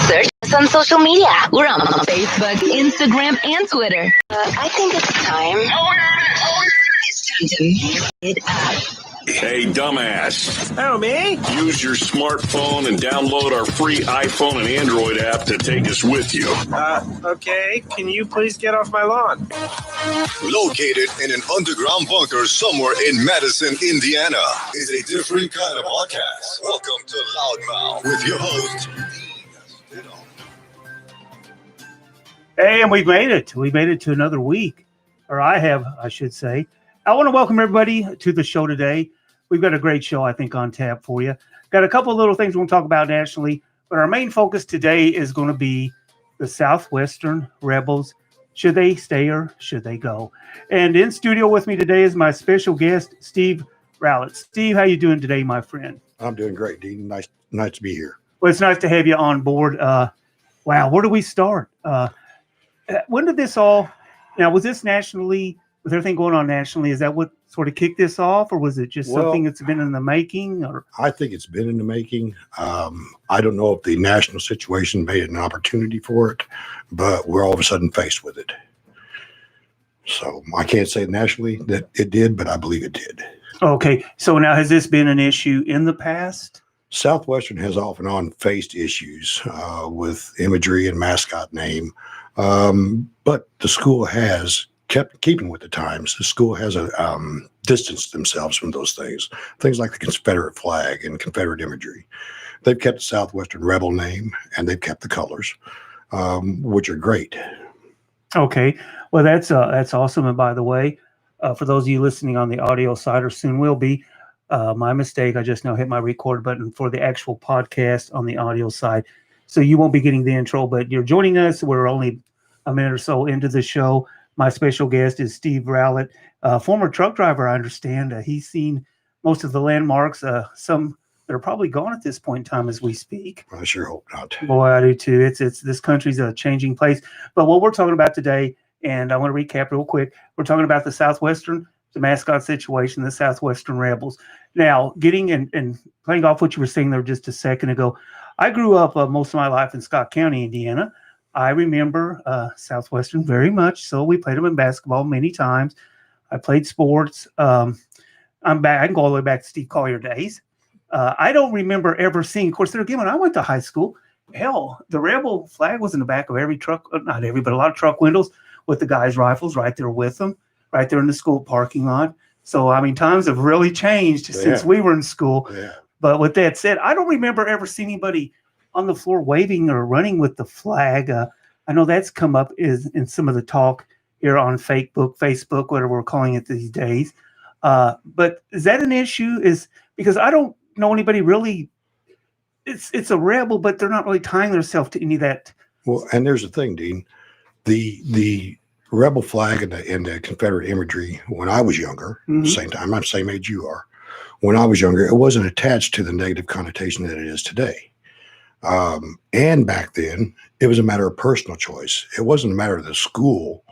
Search us on social media. We're on Facebook, Instagram, and Twitter. I think it's time. It's time to mix it up. Hey, dumbass. Oh, me? Use your smartphone and download our free iPhone and Android app to take us with you. Okay. Can you please get off my lawn? Located in an underground bunker somewhere in Madison, Indiana, is a different kind of podcast. Welcome to Loudmouth with your host. Hey, and we've made it. We made it to another week, or I should say. I want to welcome everybody to the show today. We've got a great show, I think, on tap for you. Got a couple of little things we're going to talk about nationally, but our main focus today is going to be the Southwestern Rebels. Should they stay or should they go? And in studio with me today is my special guest, Steve Rowlett. Steve, how you doing today, my friend? I'm doing great, Dean. Nice to be here. Well, it's nice to have you on board. Wow, where do we start? When did this all? Now, was this nationally? With everything going on nationally, is that what sort of kicked this off, or was it just something that's been in the making? Or I think it's been in the making. I don't know if the national situation made an opportunity for it, but we're all of a sudden faced with it. So I can't say nationally that it did, but I believe it did. Okay, so now has this been an issue in the past? Southwestern has off and on faced issues with imagery and mascot name, but the school has kept keeping with the times. The school has distanced themselves from those things like the Confederate flag and Confederate imagery. They've kept the Southwestern Rebel name, and they've kept the colors, which are great. Okay, well, that's awesome. And by the way, for those of you listening on the audio side, or soon will be, my mistake. I just now hit my record button for the actual podcast on the audio side. So you won't be getting the intro, but you're joining us. We're only a minute or so into the show. My special guest is Steve Rowlett, former truck driver, I understand. He's seen most of the landmarks, some that are probably gone at this point in time as we speak. I sure hope not. Boy, I do too. It's this country's a changing place. But what we're talking about today, and I want to recap real quick, we're talking about the mascot situation, the Southwestern Rebels. Now, getting and playing off what you were saying there just a second ago, I grew up most of my life in Scott County, Indiana. I remember Southwestern very much. So we played them in basketball many times. I played sports. I'm back. I can go all the way back to Steve Collier days. I don't remember ever seeing, of course, there again, when I went to high school, hell, the Rebel flag was in the back of every truck, not every, but a lot of truck windows with the guys' rifles right there with them, right there in the school parking lot. So, I mean, times have really changed since we were in school. Yeah. But with that said, I don't remember ever seeing anybody on the floor waving or running with the flag. I know that's come up in some of the talk here on Facebook, whatever we're calling it these days. But is that an issue? Is because I don't know anybody really. It's a rebel, but they're not really tying themselves to any of that. Well, and there's the thing, Dean. The rebel flag and the Confederate imagery when I was younger, same time, I'm the same age you are. When I was younger, it wasn't attached to the negative connotation that it is today. And back then, it was a matter of personal choice. It wasn't a matter of the school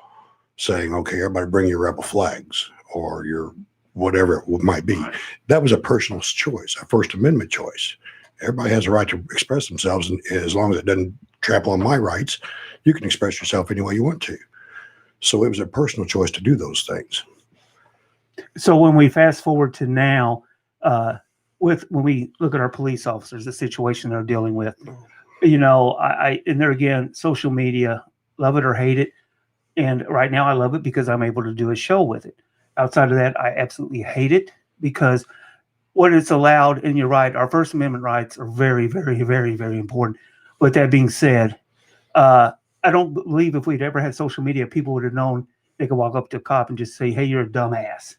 saying, okay, everybody bring your rebel flags or your whatever it might be. Right. That was a personal choice, a First Amendment choice. Everybody has a right to express themselves, and as long as it doesn't trample on my rights, you can express yourself any way you want to. So it was a personal choice to do those things. So when we fast forward to now, when we look at our police officers, the situation they're dealing with, and there again, social media, love it or hate it. And right now I love it because I'm able to do a show with it. Outside of that, I absolutely hate it because what it's allowed, and you're right, our First Amendment rights are very, very, very, very important. With that being said, I don't believe if we'd ever had social media, people would have known they could walk up to a cop and just say, hey, you're a dumbass,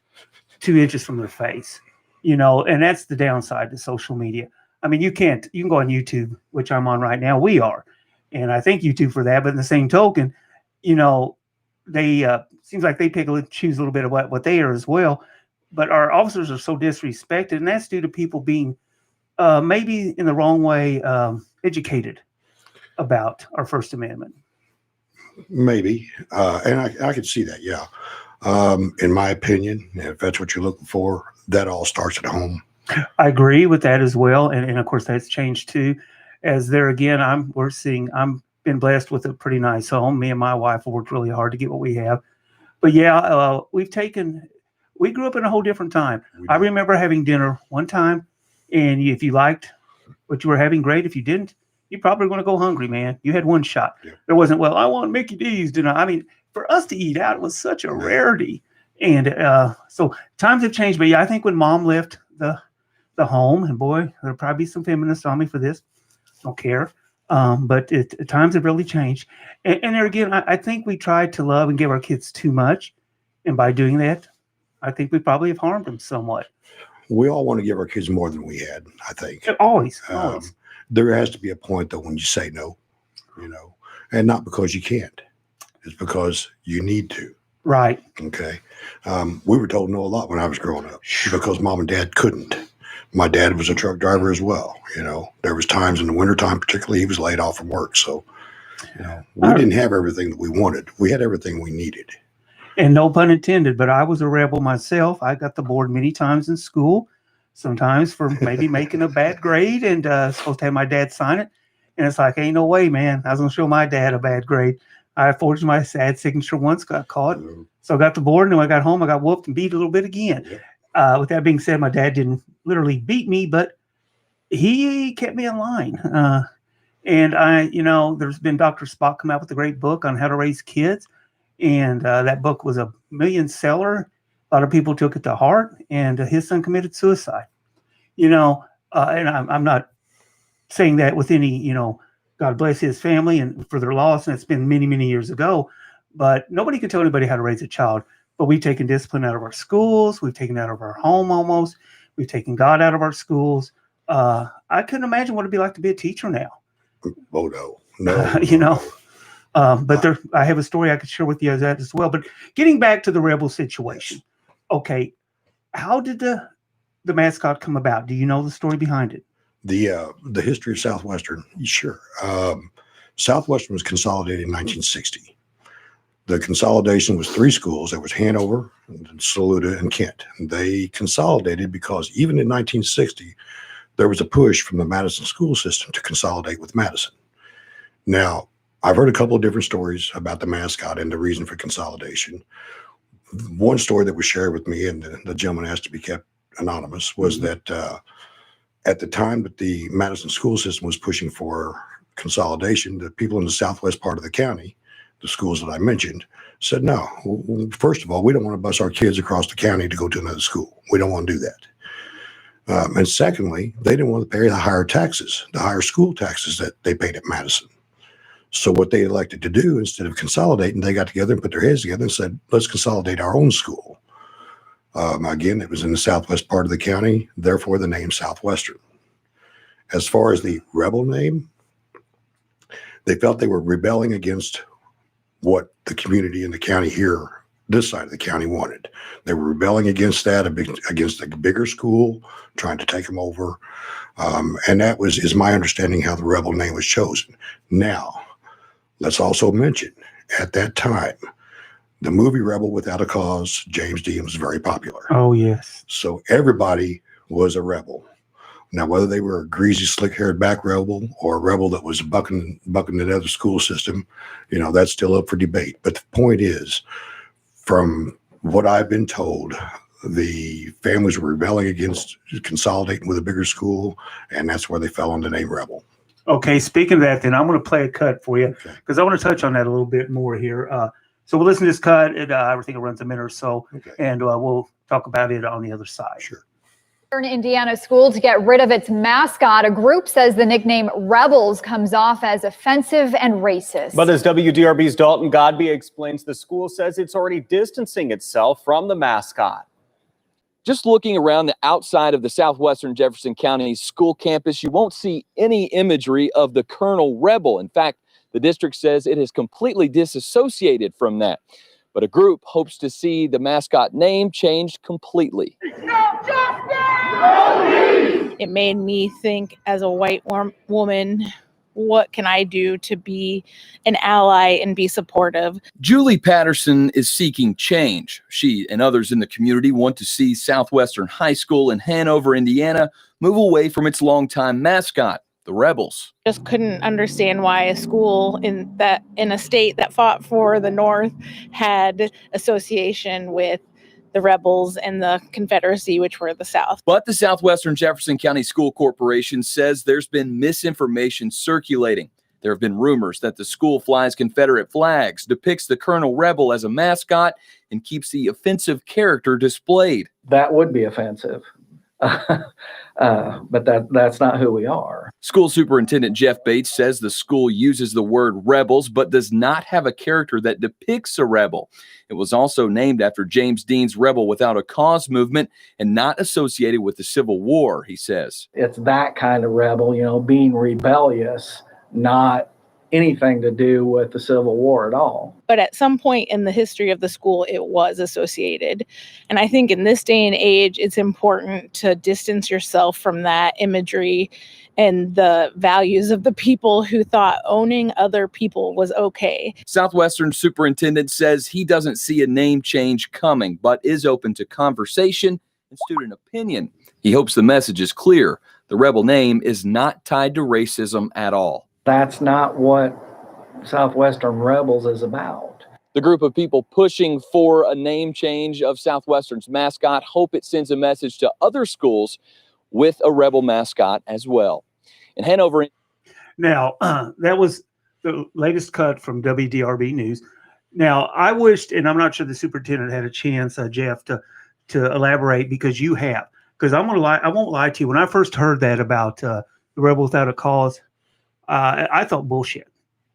2 inches from their face. And that's the downside to social media. I mean, you can go on YouTube, which I'm on right now. We are. And I thank YouTube for that. But in the same token, they seems like they choose a little bit of what they are as well. But our officers are so disrespected. And that's due to people being maybe in the wrong way educated about our First Amendment. Maybe. And I could see that. Yeah. In my opinion, if that's what you're looking for, that all starts at home. I agree with that as well. And of course, that's changed too. as there again, I'm been blessed with a pretty nice home. Me and my wife have worked really hard to get what we have. But yeah, we grew up in a whole different time. I remember having dinner one time, and if you liked what you were having, great. If you didn't, you're probably going to go hungry, man. You had one shot. Yeah. There wasn't, well, I want Mickey D's dinner. I mean, for us to eat out, it was such a rarity. And so times have changed. But yeah, I think when Mom left the home, and boy, there'll probably be some feminists on me for this. Don't care. But times have really changed. And there again, I think we tried to love and give our kids too much. And by doing that, I think we probably have harmed them somewhat. We all want to give our kids more than we had, I think. Always. There has to be a point, though, when you say no, and not because you can't. It's because you need to. Right. Okay. We were told no a lot when I was growing up because Mom and Dad couldn't. My dad was a truck driver as well. There was times in the wintertime, particularly, he was laid off from work. So, we didn't have everything that we wanted. We had everything we needed. And no pun intended, but I was a rebel myself. I got the board many times in school, sometimes for maybe making a bad grade, and supposed to have my dad sign it. And it's like, ain't no way, man. I was going to show my dad a bad grade. I forged my dad's signature once, got caught. So I got the board, and when I got home, I got whooped and beat a little bit again. With that being said, my dad didn't literally beat me, but he kept me in line. And there's been Dr. Spock come out with a great book on how to raise kids. And that book was a million seller. A lot of people took it to heart, and his son committed suicide. And I'm not saying that with any, God bless his family and for their loss. And it's been many, many years ago, but nobody can tell anybody how to raise a child. But we've taken discipline out of our schools. We've taken it out of our home almost. We've taken God out of our schools. I couldn't imagine what it'd be like to be a teacher now. Oh, no. But I have a story I could share with you as well. But getting back to the rebel situation, okay, how did the mascot come about? Do you know the story behind it? The history of Southwestern, sure. Southwestern was consolidated in 1960. The consolidation was 3 schools. There was Hanover, Saluda, and Kent. And they consolidated because even in 1960, there was a push from the Madison school system to consolidate with Madison. Now, I've heard a couple of different stories about the mascot and the reason for consolidation. One story that was shared with me, and the gentleman asked to be kept anonymous, was that at the time that the Madison school system was pushing for consolidation, the people in the southwest part of the county, the schools that I mentioned, said, no, first of all, we don't want to bus our kids across the county to go to another school. We don't want to do that. And secondly, they didn't want to pay the higher school taxes that they paid at Madison. So what they elected to do, instead of consolidating, they got together and put their heads together and said, let's consolidate our own school. Again, it was in the southwest part of the county, therefore the name Southwestern. As far as the rebel name, they felt they were rebelling against what the community in the county here, this side of the county, wanted. They were rebelling against that, against a bigger school, trying to take them over. And that is my understanding how the rebel name was chosen. Now, let's also mention, at that time, the movie Rebel Without a Cause, James Dean, was very popular. Oh, yes. So everybody was a rebel. Now, whether they were a greasy, slick-haired back rebel or a rebel that was bucking the other school system, that's still up for debate. But the point is, from what I've been told, the families were rebelling against consolidating with a bigger school, and that's where they fell on the name Rebel. Okay, speaking of that, then I'm going to play a cut for you because I want to touch on that a little bit more here. So we'll listen to this cut. I think it runs a minute or so, and we'll talk about it on the other side. Sure. Indiana school to get rid of its mascot. A group says the nickname Rebels comes off as offensive and racist. But as WDRB's Dalton Godby explains, the school says it's already distancing itself from the mascot. Just looking around the outside of the southwestern Jefferson County school campus, you won't see any imagery of the Colonel Rebel. In fact, the district says it has completely disassociated from that. But a group hopes to see the mascot name changed completely. It made me think, as a white woman, what can I do to be an ally and be supportive? Julie Patterson is seeking change. She and others in the community want to see Southwestern High School in Hanover, Indiana, move away from its longtime mascot. the rebels. Just couldn't understand why a school in a state that fought for the North had association with the rebels and the Confederacy, which were the South. But the Southwestern Jefferson County School Corporation says there's been misinformation circulating. There have been rumors that the school flies Confederate flags, depicts the Colonel Rebel as a mascot, and keeps the offensive character displayed. That would be offensive. But that's not who we are. School Superintendent Jeff Bates says the school uses the word rebels, but does not have a character that depicts a rebel. It was also named after James Dean's Rebel Without a Cause movement and not associated with the Civil War, he says. It's that kind of rebel, being rebellious, not anything to do with the Civil War at all. But at some point in the history of the school, it was associated. And I think in this day and age, it's important to distance yourself from that imagery and the values of the people who thought owning other people was okay. Southwestern Superintendent says he doesn't see a name change coming, but is open to conversation and student opinion. He hopes the message is clear. The rebel name is not tied to racism at all. That's not what Southwestern Rebels is about. The group of people pushing for a name change of Southwestern's mascot hope it sends a message to other schools with a rebel mascot as well. In Hanover. Now, that was the latest cut from WDRB News. Now, I wished, and I'm not sure the superintendent had a chance, Jeff, to elaborate, because you have. Because I won't lie to you. When I first heard that about the Rebel Without a Cause, I thought bullshit.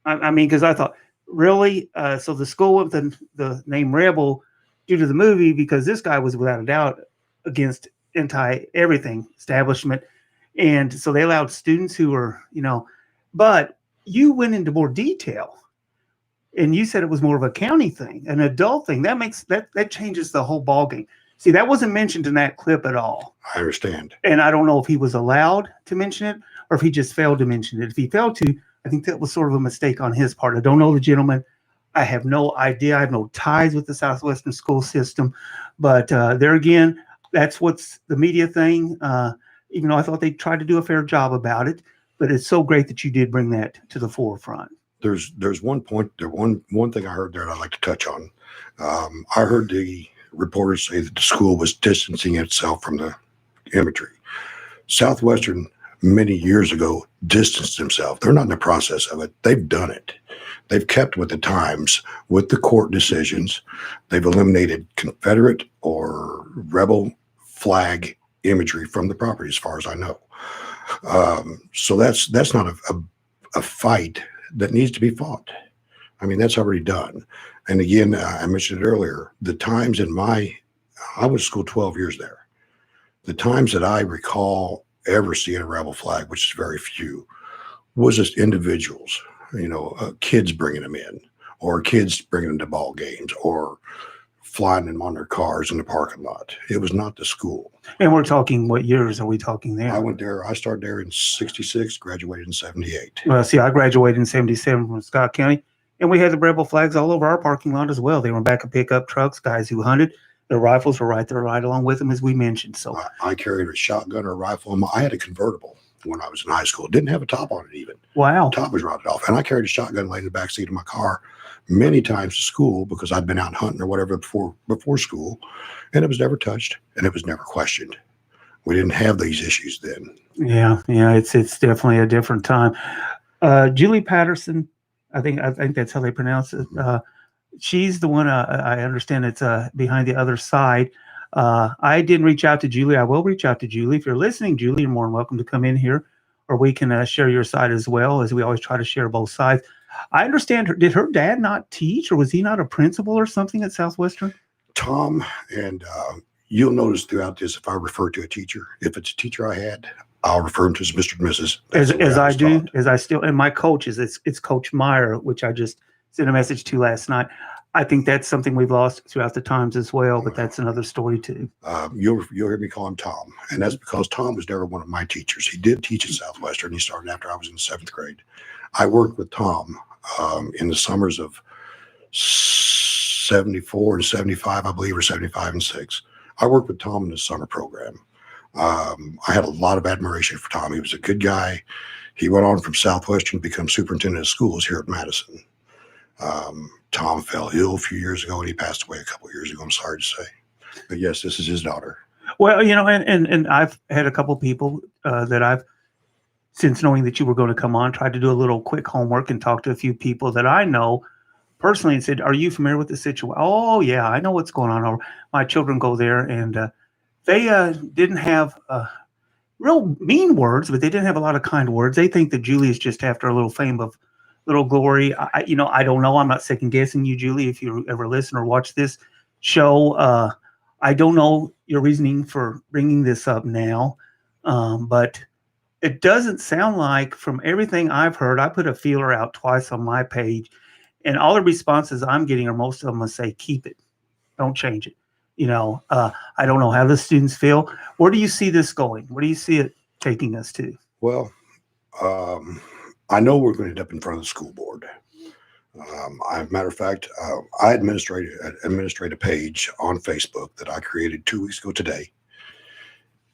I mean, because I thought, really? So the school went with the name Rebel due to the movie, because this guy was without a doubt against anti-everything establishment. And so they allowed students who were, but you went into more detail and you said it was more of a county thing, an adult thing. That changes the whole ballgame. See, that wasn't mentioned in that clip at all. I understand. And I don't know if he was allowed to mention it or if he just failed to mention it. If he failed to, I think that was sort of a mistake on his part. I don't know the gentleman. I have no idea. I have no ties with the Southwestern school system. But there again, that's what's the media thing. Even though I thought they tried to do a fair job about it. But it's so great that you did bring that to the forefront. There's one point there. One thing I heard there that I'd like to touch on. I heard the reporters say that the school was distancing itself from the imagery. Southwestern, many years ago, distanced themselves. They're not in the process of it. They've done it. They've kept with the times, with the court decisions. They've eliminated Confederate or rebel flag imagery from the property, as far as I know. So that's not a fight that needs to be fought. I mean, that's already done. And again, I mentioned it earlier, the times I went to school 12 years there. The times that I recall ever seeing a rebel flag, which is very few, was just individuals, kids bringing them in, or kids bringing them to ball games, or flying them on their cars in the parking lot. It was not the school. And we're talking, what years are we talking there? I started there in 66, graduated in 78. Well, see, I graduated in 77 from Scott County, and we had the rebel flags all over our parking lot as well. They were in back of pickup trucks, guys who hunted. Their rifles were right there, right along with them, as we mentioned. So I carried a shotgun or a rifle. I had a convertible when I was in high school. It didn't have a top on it even. Wow. The top was rotted off. And I carried a shotgun laying in the back seat of my car many times to school because I'd been out hunting or whatever before school. And it was never touched and it was never questioned. We didn't have these issues then. Yeah, it's definitely a different time. Julie Patterson, I think that's how they pronounce it. She's the one I understand it's behind the other side. I didn't reach out to Julie. I will reach out to Julie. If you're listening, Julie, you're more than welcome to come in here, or we can share your side as well, as we always try to share both sides. I understand did her dad not teach, or was he not a principal or something at Southwestern? Tom, and you'll notice throughout this, if I refer to a teacher, if it's a teacher I had, I'll refer him to as Mr. and Mrs. And my coach it's Coach Meyer, which I just sent a message to last night. I think that's something we've lost throughout the times as well, but that's another story too. You'll hear me call him Tom, and that's because Tom was never one of my teachers. He did teach at Southwestern. He started after I was in the 7th grade. I worked with Tom in the summers of 74 and 75, I believe, or 75 and 6. I worked with Tom in the summer program. I had a lot of admiration for Tom. He was a good guy. He went on from Southwestern to become superintendent of schools here at Madison. Tom fell ill a few years ago and he passed away a couple of years ago. I'm sorry to say. But yes, this is his daughter. Well, and I've had a couple people that I've, since knowing that you were going to come on, tried to do a little quick homework and talk to a few people that I know personally and said, are you familiar with the situation? Oh, yeah, I know what's going on. My children go there, and they didn't have real mean words, but they didn't have a lot of kind words. They think that Julie is just after a little fame of little glory. I don't know. I'm not second guessing you, Julie, if you ever listen or watch this show. I don't know your reasoning for bringing this up now, but it doesn't sound like, from everything I've heard, I put a feeler out twice on my page, and all the responses I'm getting are, most of them will say, keep it, don't change it. I don't know how the students feel. Where do you see this going? Where do you see it taking us to? Well, I know we're going to end up in front of the school board. Matter of fact, I administrate a page on Facebook that I created 2 weeks ago today.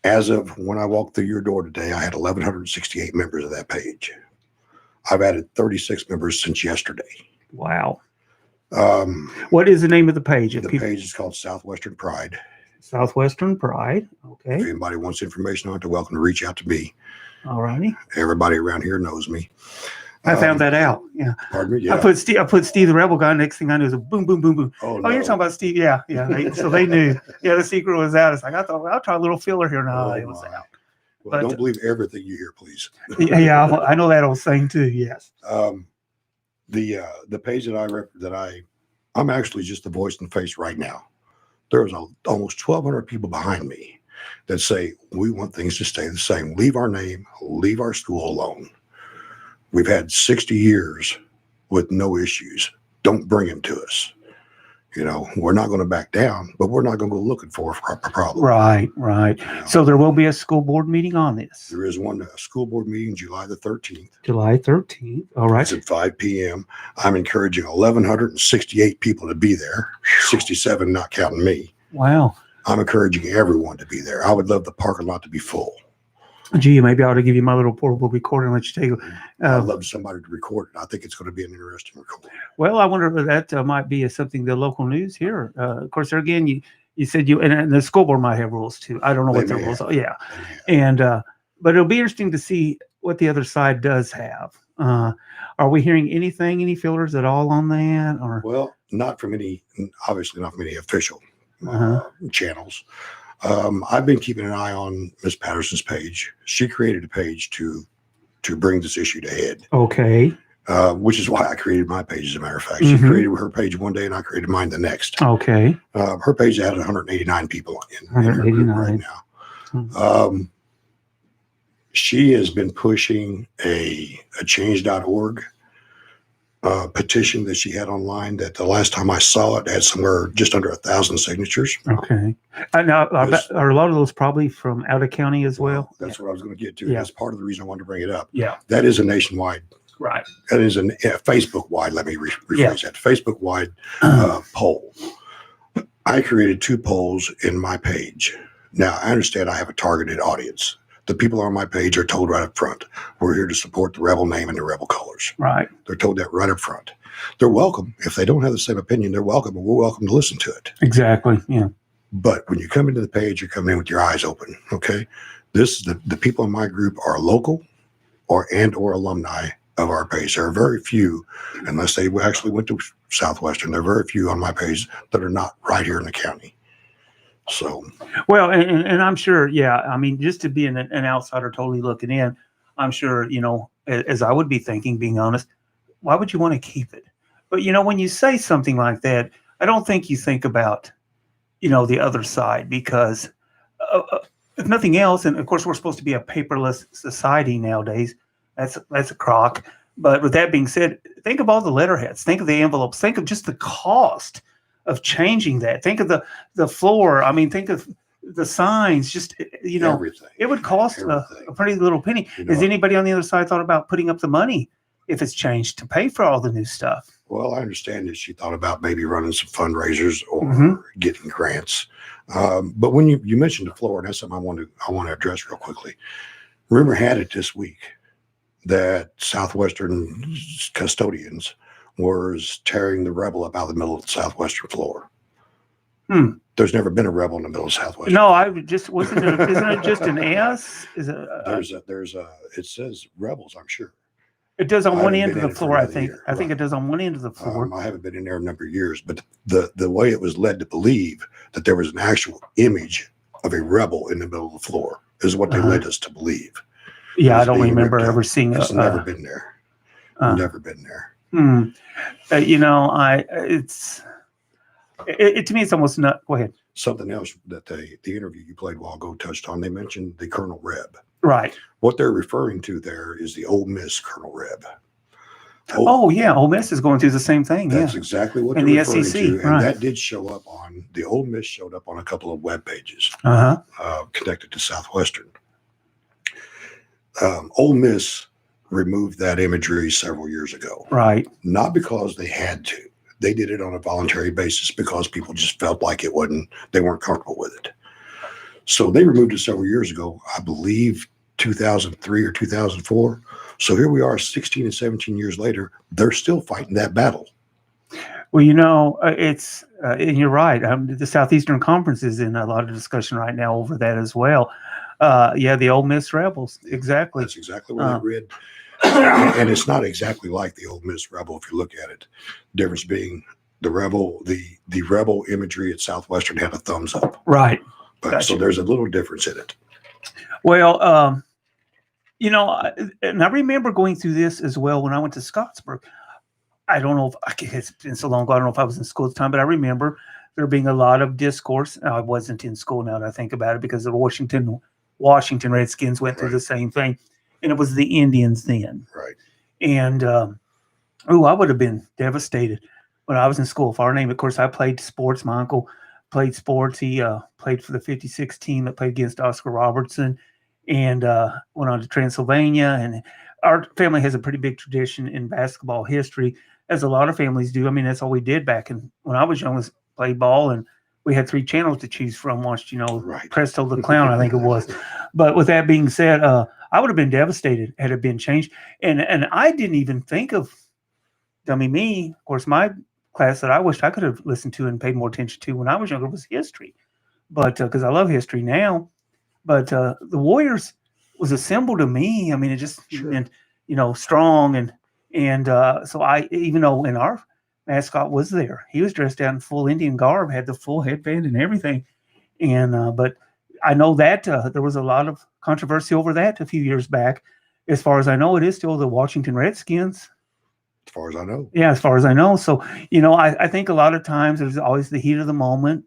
As of when I walked through your door today, I had 1,168 members of that page. I've added 36 members since yesterday. Wow. What is the name of the page? The page is called Southwestern Pride. Southwestern Pride. Okay. If anybody wants information on it, they're welcome to reach out to me. All righty. Everybody around here knows me. I found that out. Yeah. Pardon me? Yeah. I put Steve the Rebel Guy. Next thing I knew, it was a boom, boom, boom, boom. Oh, you're talking about Steve. Yeah. So they knew. Yeah, the secret was out. It's like, I thought, I'll try a little filler here. No, it was out. Well, don't believe everything you hear, please. Yeah, I know that old saying too. Yes. The page that I'm actually just the voice and face right now. There's almost 1,200 people behind me that say, we want things to stay the same. Leave our name, leave our school alone. We've had 60 years with no issues. Don't bring them to us. We're not going to back down, but we're not going to go looking for a problem. Right. So there will be a school board meeting on this. There is one school board meeting July the 13th. July 13th. All right. It's at 5 p.m. I'm encouraging 1,168 people to be there, 67 not counting me. Wow. I'm encouraging everyone to be there. I would love the parking lot to be full. Gee, maybe I ought to give you my little portable recorder and let you take it. I'd love somebody to record it. I think it's going to be an interesting recording. Well, I wonder if that might be something the local news here. Of course, there again, you said and the school board might have rules too. I don't know what the rules are. Yeah. And, but it'll be interesting to see what the other side does have. Are we hearing any fillers at all on that? Or? Well, obviously not from any official channels. I've been keeping an eye on Miss Patterson's page. She created a page to bring this issue to head. Okay. Which is why I created my page, as a matter of fact. She created her page one day and I created mine the next. Okay. Her page had 189 people in her group right now. She has been pushing a change.org petition that she had online that the last time I saw it had somewhere just under 1,000 signatures. Okay. Now, are a lot of those probably from out of county as well? That's what I was going to get to. Yeah. That's part of the reason I wanted to bring it up. Yeah. That is a nationwide. Right. That is a Facebook-wide, let me rephrase that, Facebook-wide poll. I created 2 polls in my page. Now, I understand I have a targeted audience. The people on my page are told right up front, we're here to support the Rebel name and the Rebel colors. Right. They're told that right up front. They're welcome. If they don't have the same opinion, they're welcome, and we're welcome to listen to it. Exactly. Yeah. But when you come into the page, you're coming in with your eyes open. Okay. The people in my group are local or alumni of our page. There are very few, unless they actually went to Southwestern, there are very few on my page that are not right here in the county. So, well, and I'm sure, yeah, I mean, just to be an outsider totally looking in, I'm sure, as I would be thinking, being honest, why would you want to keep it? But, when you say something like that, I don't think you think about, the other side, because if nothing else, and of course, we're supposed to be a paperless society nowadays. That's a crock. But with that being said, think of all the letterheads, think of the envelopes, think of just the cost of changing that. Think of the floor. I mean, think of the signs, just, everything. It would cost a pretty little penny. Has anybody on the other side thought about putting up the money if it's changed to pay for all the new stuff? Well, I understand that she thought about maybe running some fundraisers or getting grants. But when you mentioned the floor, and that's something I want to address real quickly. Rumor had it this week that Southwestern custodians was tearing the rebel up out of the middle of the Southwestern floor. There's never been a rebel in the middle of Southwestern. No, I just isn't it just an S? Is it? It says rebels, I'm sure. It does on I one haven't end of been the in it for floor. I another think. year. I think it does on one end of the floor. I haven't been in there a number of years, but the way it was led to believe that there was an actual image of a rebel in the middle of the floor is what they led us to believe. Yeah, I don't being remember ripped ever up. seeing It's a. never been there. Never been there. You know, it to me, it's almost not. Go ahead. Something else that the interview you played a while ago touched on. They mentioned the Colonel Reb. Right. What they're referring to there is the Ole Miss Colonel Reb. Oh yeah, Ole Miss is going through the same thing. That's yeah. exactly what And they're the referring SEC, to, and right. that did show up on the Ole Miss showed up on a couple of web pages connected to Southwestern. Ole Miss removed that imagery several years ago, right? Not because they had to; they did it on a voluntary basis because people just felt like they weren't comfortable with it. So they removed it several years ago, I believe 2003 or 2004. So here we are 16 and 17 years later, they're still fighting that battle. Well, you know, and you're right. The Southeastern Conference is in a lot of discussion right now over that as well. Yeah, the Ole Miss Rebels. Exactly. That's exactly what I read. And it's not exactly like the Ole Miss Rebel if you look at it. Difference being the Rebel, the Rebel imagery at Southwestern had a thumbs up. Right. But, Gotcha. So there's a little difference in it. Well, you know, and I remember going through this as well when I went to Scottsburg. I don't know if it's been so long ago. I don't know if I was in school at the time, but I remember there being a lot of discourse. I wasn't in school now that I think about it because the Washington Redskins went through the same thing, and it was the Indians then. Right. And I would have been devastated when I was in school. If our name, of course, I played sports. My uncle played sports. He played for the '56 team that played against Oscar Robertson, and went on to Transylvania. And our family has a pretty big tradition in basketball history, as a lot of families do. I mean, that's all we did back when I was young, was play ball, and we had 3 channels to choose from. Watched, Presto the Clown, I think it was. But with that being said, I would have been devastated had it been changed. And I didn't even think of, me, of course, my class that I wished I could have listened to and paid more attention to when I was younger was history. But because I love history now. But the Warriors was a symbol to me. I mean, it just meant, strong. And so even though in our mascot was there, he was dressed out in full Indian garb, had the full headband and everything. And but I know that there was a lot of controversy over that a few years back. As far as I know, it is still the Washington Redskins. As far as I know. Yeah, as far as I know. So, I think a lot of times there's always the heat of the moment.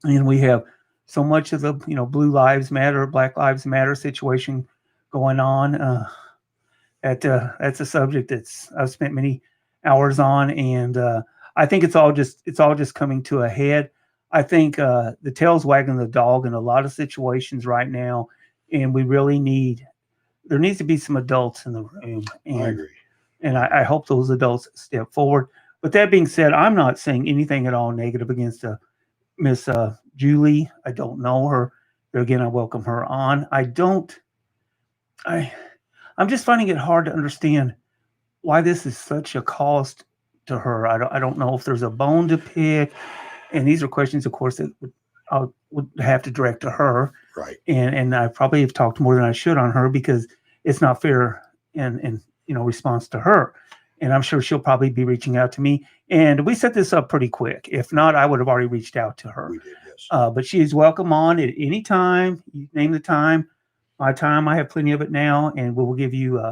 And we have so much of the, Blue Lives Matter, Black Lives Matter situation going on. That's a subject I've spent many hours on. And I think it's all just coming to a head. I think the tail's wagging the dog in a lot of situations right now. And we really there needs to be some adults in the room. And, I agree. And I hope those adults step forward. But that being said, I'm not saying anything at all negative against Miss Julie. I don't know her. But again, I welcome her on. I'm just finding it hard to understand why this is such a cost to her. I don't know if there's a bone to pick. And these are questions, of course, that I would have to direct to her. Right. And I probably have talked more than I should on her because it's not fair in response to her. And I'm sure she'll probably be reaching out to me. And we set this up pretty quick. If not, I would have already reached out to her. We did, yes. But she is welcome on at any time. You name the time. My time, I have plenty of it now, and we will give you,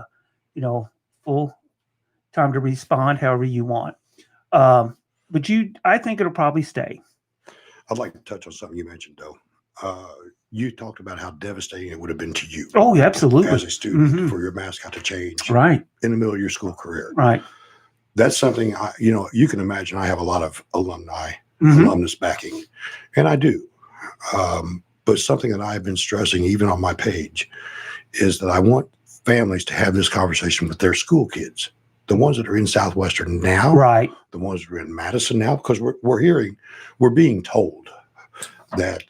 full time to respond however you want. But I think it'll probably stay. I'd like to touch on something you mentioned, though. You talked about how devastating it would have been to you. Oh, yeah, absolutely. As a student, for your mascot to change. Right. In the middle of your school career. Right. That's something, you can imagine I have a lot of alumnus backing, and I do. But something that I've been stressing, even on my page, is that I want families to have this conversation with their school kids, the ones that are in Southwestern now, right? The ones that are in Madison now, because we're being told that,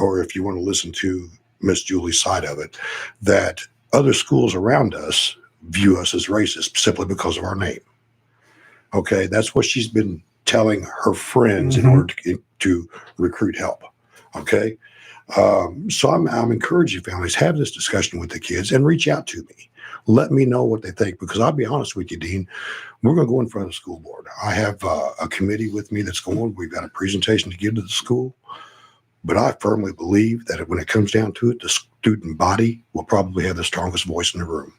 or if you want to listen to Miss Julie's side of it, that other schools around us view us as racist simply because of our name. Okay, that's what she's been telling her friends in order to recruit help. Okay, so I'm encouraging families, have this discussion with the kids and reach out to me. Let me know what they think, because I'll be honest with you, Dean, we're going to go in front of the school board. I have a committee with me that's going. We've got a presentation to give to the school. But I firmly believe that when it comes down to it, the student body will probably have the strongest voice in the room.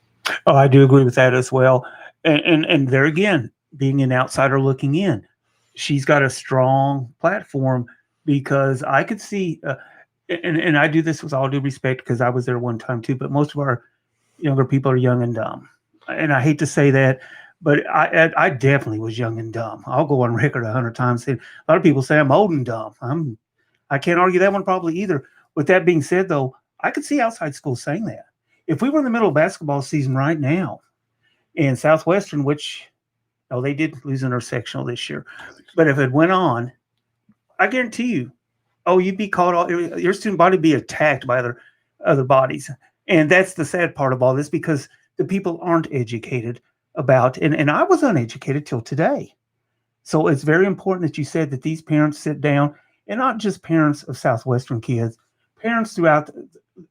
Oh, I do agree with that as well. And there again, being an outsider looking in, she's got a strong platform, because I could see, and I do this with all due respect because I was there one time too, but most of our younger people are young and dumb. And I hate to say that, but I definitely was young and dumb. I'll go on record 100 times saying, a lot of people say I'm old and dumb. I can't argue that one probably either. With that being said, though, I could see outside schools saying that. If we were in the middle of basketball season right now, and Southwestern, which, they did lose in their sectional this year, but if it went on, I guarantee you, you'd be caught, your student body would be attacked by other bodies. And that's the sad part of all this, because the people aren't educated about, and I was uneducated till today. So it's very important that you said that these parents sit down, and not just parents of Southwestern kids, parents throughout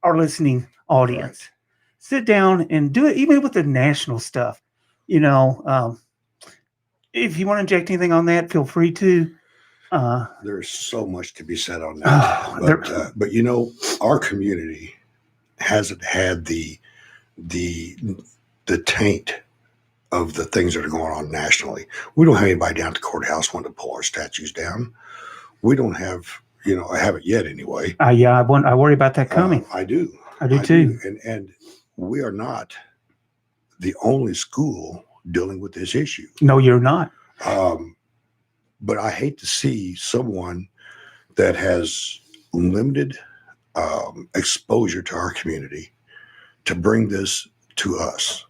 our listening audience. Right. Sit down and do it, even with the national stuff. If you want to inject anything on that, feel free to. There's so much to be said on that. But our community hasn't had the taint of the things that are going on nationally. We don't have anybody down at the courthouse wanting to pull our statues down. We don't have, I haven't yet anyway. I worry about that coming. I do too. And we are not the only school dealing with this issue. No, you're not. But I hate to see someone that has limited exposure to our community to bring this to us.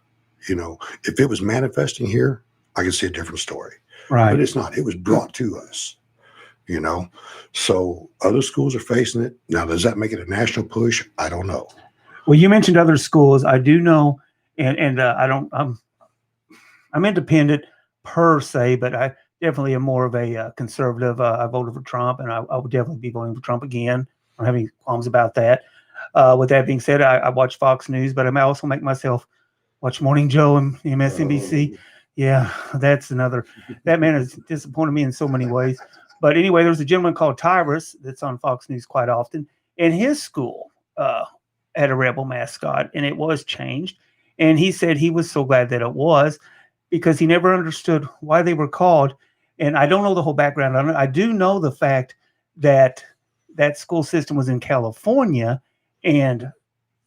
If it was manifesting here, I could see a different story. Right. But it's not. It was brought to us. So other schools are facing it. Now, does that make it a national push? I don't know. Well, you mentioned other schools. I do know, and I'm independent per se, but I definitely am more of a conservative. I voted for Trump, and I would definitely be voting for Trump again. I don't have any qualms about that. With that being said, I watch Fox News, but I may also make myself watch Morning Joe and MSNBC. Yeah, that's another. That man has disappointed me in so many ways. But anyway, there's a gentleman called Tyrus that's on Fox News quite often, and his school had a rebel mascot, and it was changed. And he said he was so glad that it was, because he never understood why they were called. And I don't know the whole background on it. I do know the fact that that school system was in California, and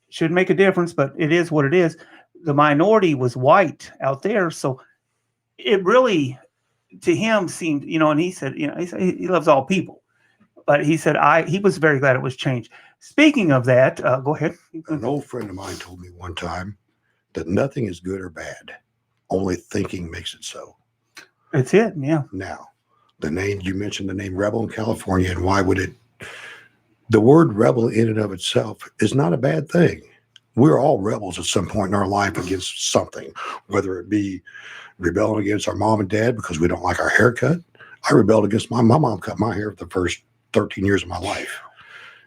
should make a difference, but it is what it is. The minority was white out there, so it really, to him, seemed, and he said, he loves all people, but he said he was very glad it was changed. Speaking of that, go ahead. An old friend of mine told me one time that nothing is good or bad, only thinking makes it so. That's it. Yeah. Now, you mentioned the name Rebel in California, and why would it? The word rebel in and of itself is not a bad thing. We're all rebels at some point in our life against something, whether it be rebelling against our mom and dad because we don't like our haircut. I rebelled against my mom cut my hair for the first 13 years of my life.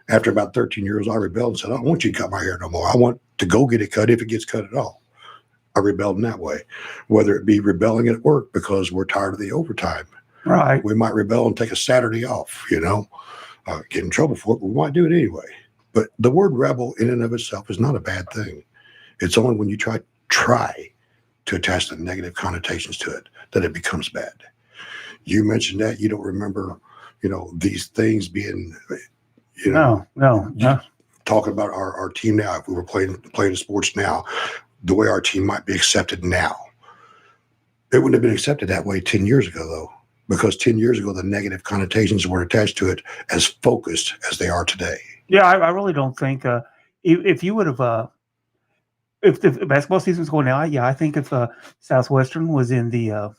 After about 13 years, I rebelled and said, I don't want you to cut my hair no more. I want to go get it cut if it gets cut at all. I rebelled in that way, whether it be rebelling at work because we're tired of the overtime. Right. We might rebel and take a Saturday off, get in trouble for it, but we might do it anyway. But the word rebel in and of itself is not a bad thing. It's only when you try to attach the negative connotations to it that it becomes bad. You mentioned that you don't remember, these things being, No. talking about our team now. If we were playing sports now, the way our team might be accepted now, it wouldn't have been accepted that way 10 years ago, though, because 10 years ago, the negative connotations weren't attached to it as focused as they are today. Yeah, I really don't think if you would have if the basketball season's going now, I think if Southwestern was in the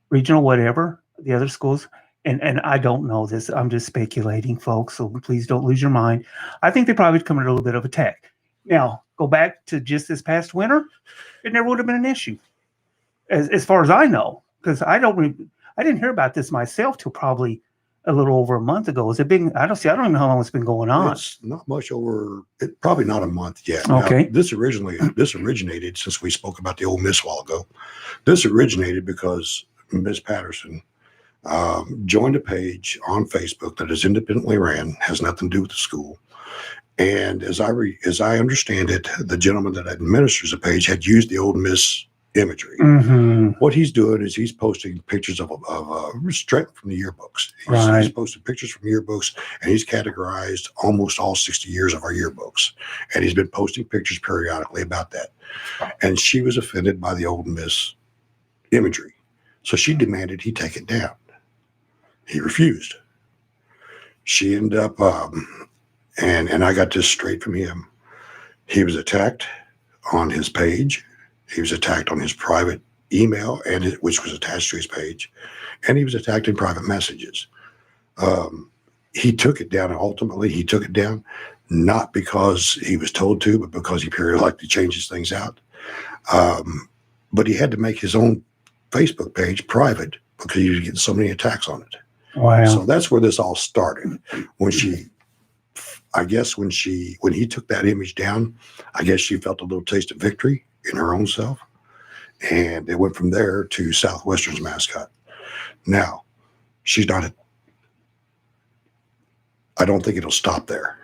regional whatever, the other schools, and I don't know this, I'm just speculating, folks, so please don't lose your mind. I think they probably would come under a little bit of attack. Now, go back to just this past winter, it never would have been an issue, as far as I know, because I didn't hear about this myself till probably a little over a month ago. Has it been? I don't even know how long it's been going on. It's not much over, probably not a month yet. Okay. Now, this originated, since we spoke about the Ole Miss a while ago. This originated because Ms. Patterson joined a page on Facebook that is independently ran, has nothing to do with the school. And as I understand it, the gentleman that administers the page had used the Ole Miss imagery. Mm-hmm. What he's doing is he's posting pictures of straight from the yearbooks. He's posted pictures from yearbooks, and he's categorized almost all 60 years of our yearbooks. And he's been posting pictures periodically about that. And she was offended by the Ole Miss imagery. So she demanded he take it down. He refused. She ended up, and I got this straight from him. He was attacked on his page. He was attacked on his private email, which was attached to his page, and he was attacked in private messages. He took it down, and ultimately he took it down, not because he was told to, but because he periodically changes things out. But he had to make his own Facebook page private because he was getting so many attacks on it. Wow. So that's where this all started. When he took that image down, I guess she felt a little taste of victory in her own self. And it went from there to Southwestern's mascot. Now, I don't think it'll stop there.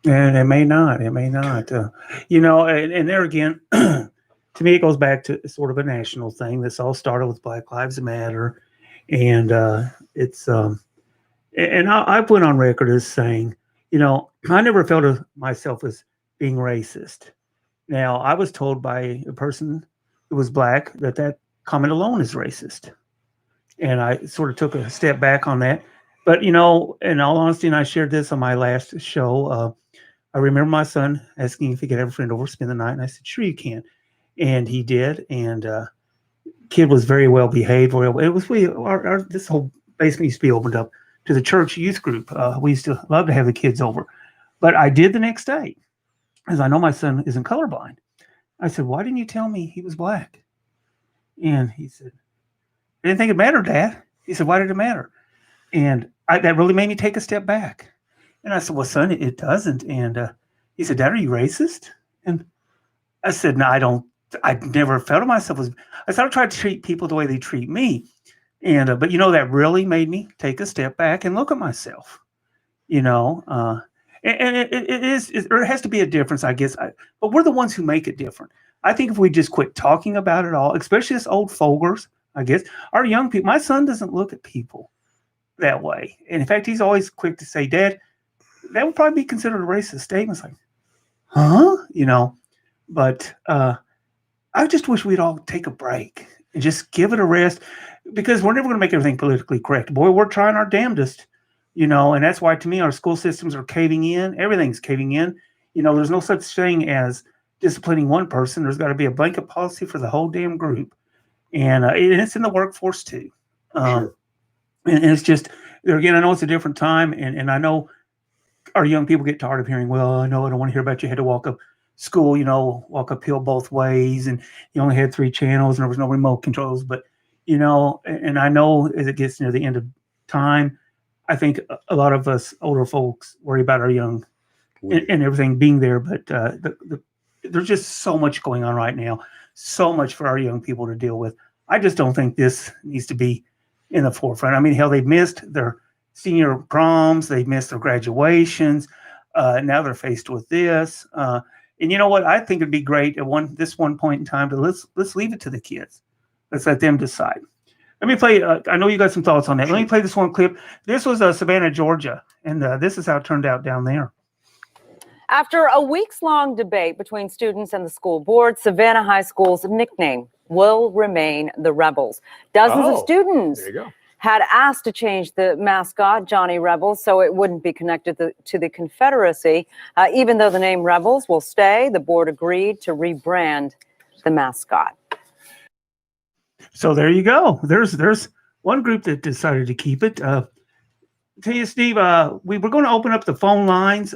And it may not. It may not. And there again, to me, it goes back to sort of a national thing. This all started with Black Lives Matter. And it's, and I went on record as saying, I never felt of myself as being racist. Now, I was told by a person who was Black that comment alone is racist. And I sort of took a step back on that. But, in all honesty, and I shared this on my last show, I remember my son asking if he could have a friend over, spend the night. And I said, sure you can. And he did. And kid was very well behaved. It was this whole basement used to be opened up to the church youth group. We used to love to have the kids over. But I did the next day, as I know my son isn't colorblind. I said, why didn't you tell me he was Black? And he said, I didn't think it mattered, Dad. He said, why did it matter? And that really made me take a step back. And I said, well, son, it doesn't. And he said, Dad, are you racist? And I said, no, I never felt of myself as, I said, I try to treat people the way they treat me. And, but that really made me take a step back and look at myself, and it has to be a difference, I guess. But we're the ones who make it different. I think if we just quit talking about it all, especially us old fogers, I guess, our young people, my son doesn't look at people that way. And in fact, he's always quick to say, Dad, that would probably be considered a racist statement. It's like, huh? But I just wish we'd all take a break and just give it a rest, because we're never going to make everything politically correct. Boy, we're trying our damnedest. And that's why, to me, our school systems are caving in. Everything's caving in. There's no such thing as disciplining one person. There's got to be a blanket policy for the whole damn group. And it's in the workforce, too. Sure. And it's just, there again, I know it's a different time. And I know our young people get tired of hearing, well, I don't want to hear about you had to walk up school, walk uphill both ways. And you only had 3 channels and there was no remote controls. But, and I know as it gets near the end of time, I think a lot of us older folks worry about our young and everything being there, but there's just so much going on right now, so much for our young people to deal with. I just don't think this needs to be in the forefront. I mean, hell, they've missed their senior proms, they've missed their graduations. Now they're faced with this. And you know what? I think it'd be great at this one point in time to let's leave it to the kids. Let's let them decide. Let me play. I know you got some thoughts on that. Let me play this one clip. This was Savannah, Georgia, and this is how it turned out down there. After a weeks-long debate between students and the school board, Savannah High School's nickname will remain the Rebels. Dozens of students had asked to change the mascot, Johnny Rebels, so it wouldn't be connected to the Confederacy. Even though the name Rebels will stay, the board agreed to rebrand the mascot. So there you go. There's one group that decided to keep it. Tell you, Steve, we were going to open up the phone lines.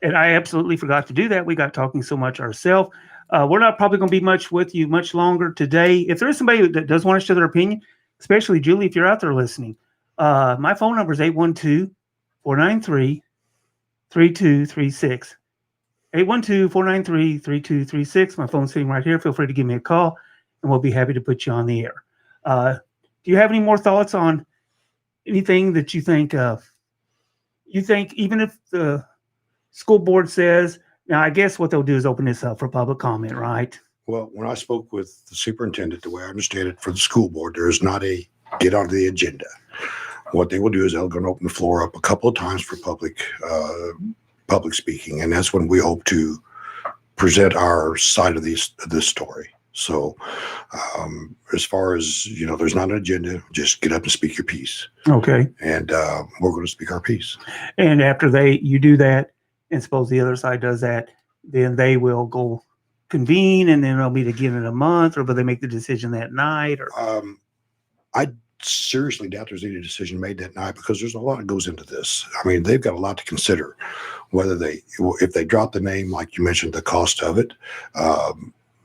And I absolutely forgot to do that. We got talking so much ourselves. We're not probably going to be much with you much longer today. If there is somebody that does want to share their opinion, especially Julie, if you're out there listening, my phone number is 812-493-3236. 812-493-3236. My phone's sitting right here. Feel free to give me a call, and we'll be happy to put you on the air. Do you have any more thoughts on anything that you think even if the school board says, now I guess what they'll do is open this up for public comment, right? Well, when I spoke with the superintendent, the way I understand it for the school board, there is not a get onto the agenda. What they will do is they're going to open the floor up a couple of times for public speaking, and that's when we hope to present our side of this story. So as far as, there's not an agenda, just get up and speak your piece. Okay. And we're going to speak our piece. And after you do that, and suppose the other side does that, then they will go convene, and then they'll meet again in a month, or will they make the decision that night? Or I seriously doubt there's any decision made that night, because there's a lot that goes into this. I mean, they've got a lot to consider. If they drop the name, like you mentioned, the cost of it.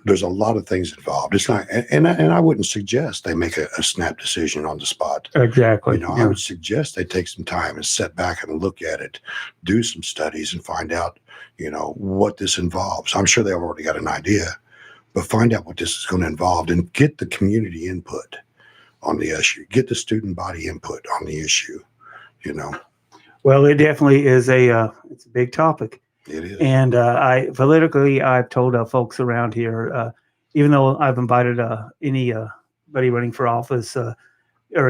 There's a lot of things involved. It's not, and I wouldn't suggest they make a snap decision on the spot. Exactly. I would suggest they take some time and sit back and look at it, do some studies, and find out, what this involves. I'm sure they've already got an idea, but find out what this is going to involve and get the community input on the issue. Get the student body input on the issue. Well, it definitely is it's a big topic. It is. And I've told folks around here, even though I've invited anybody running for office or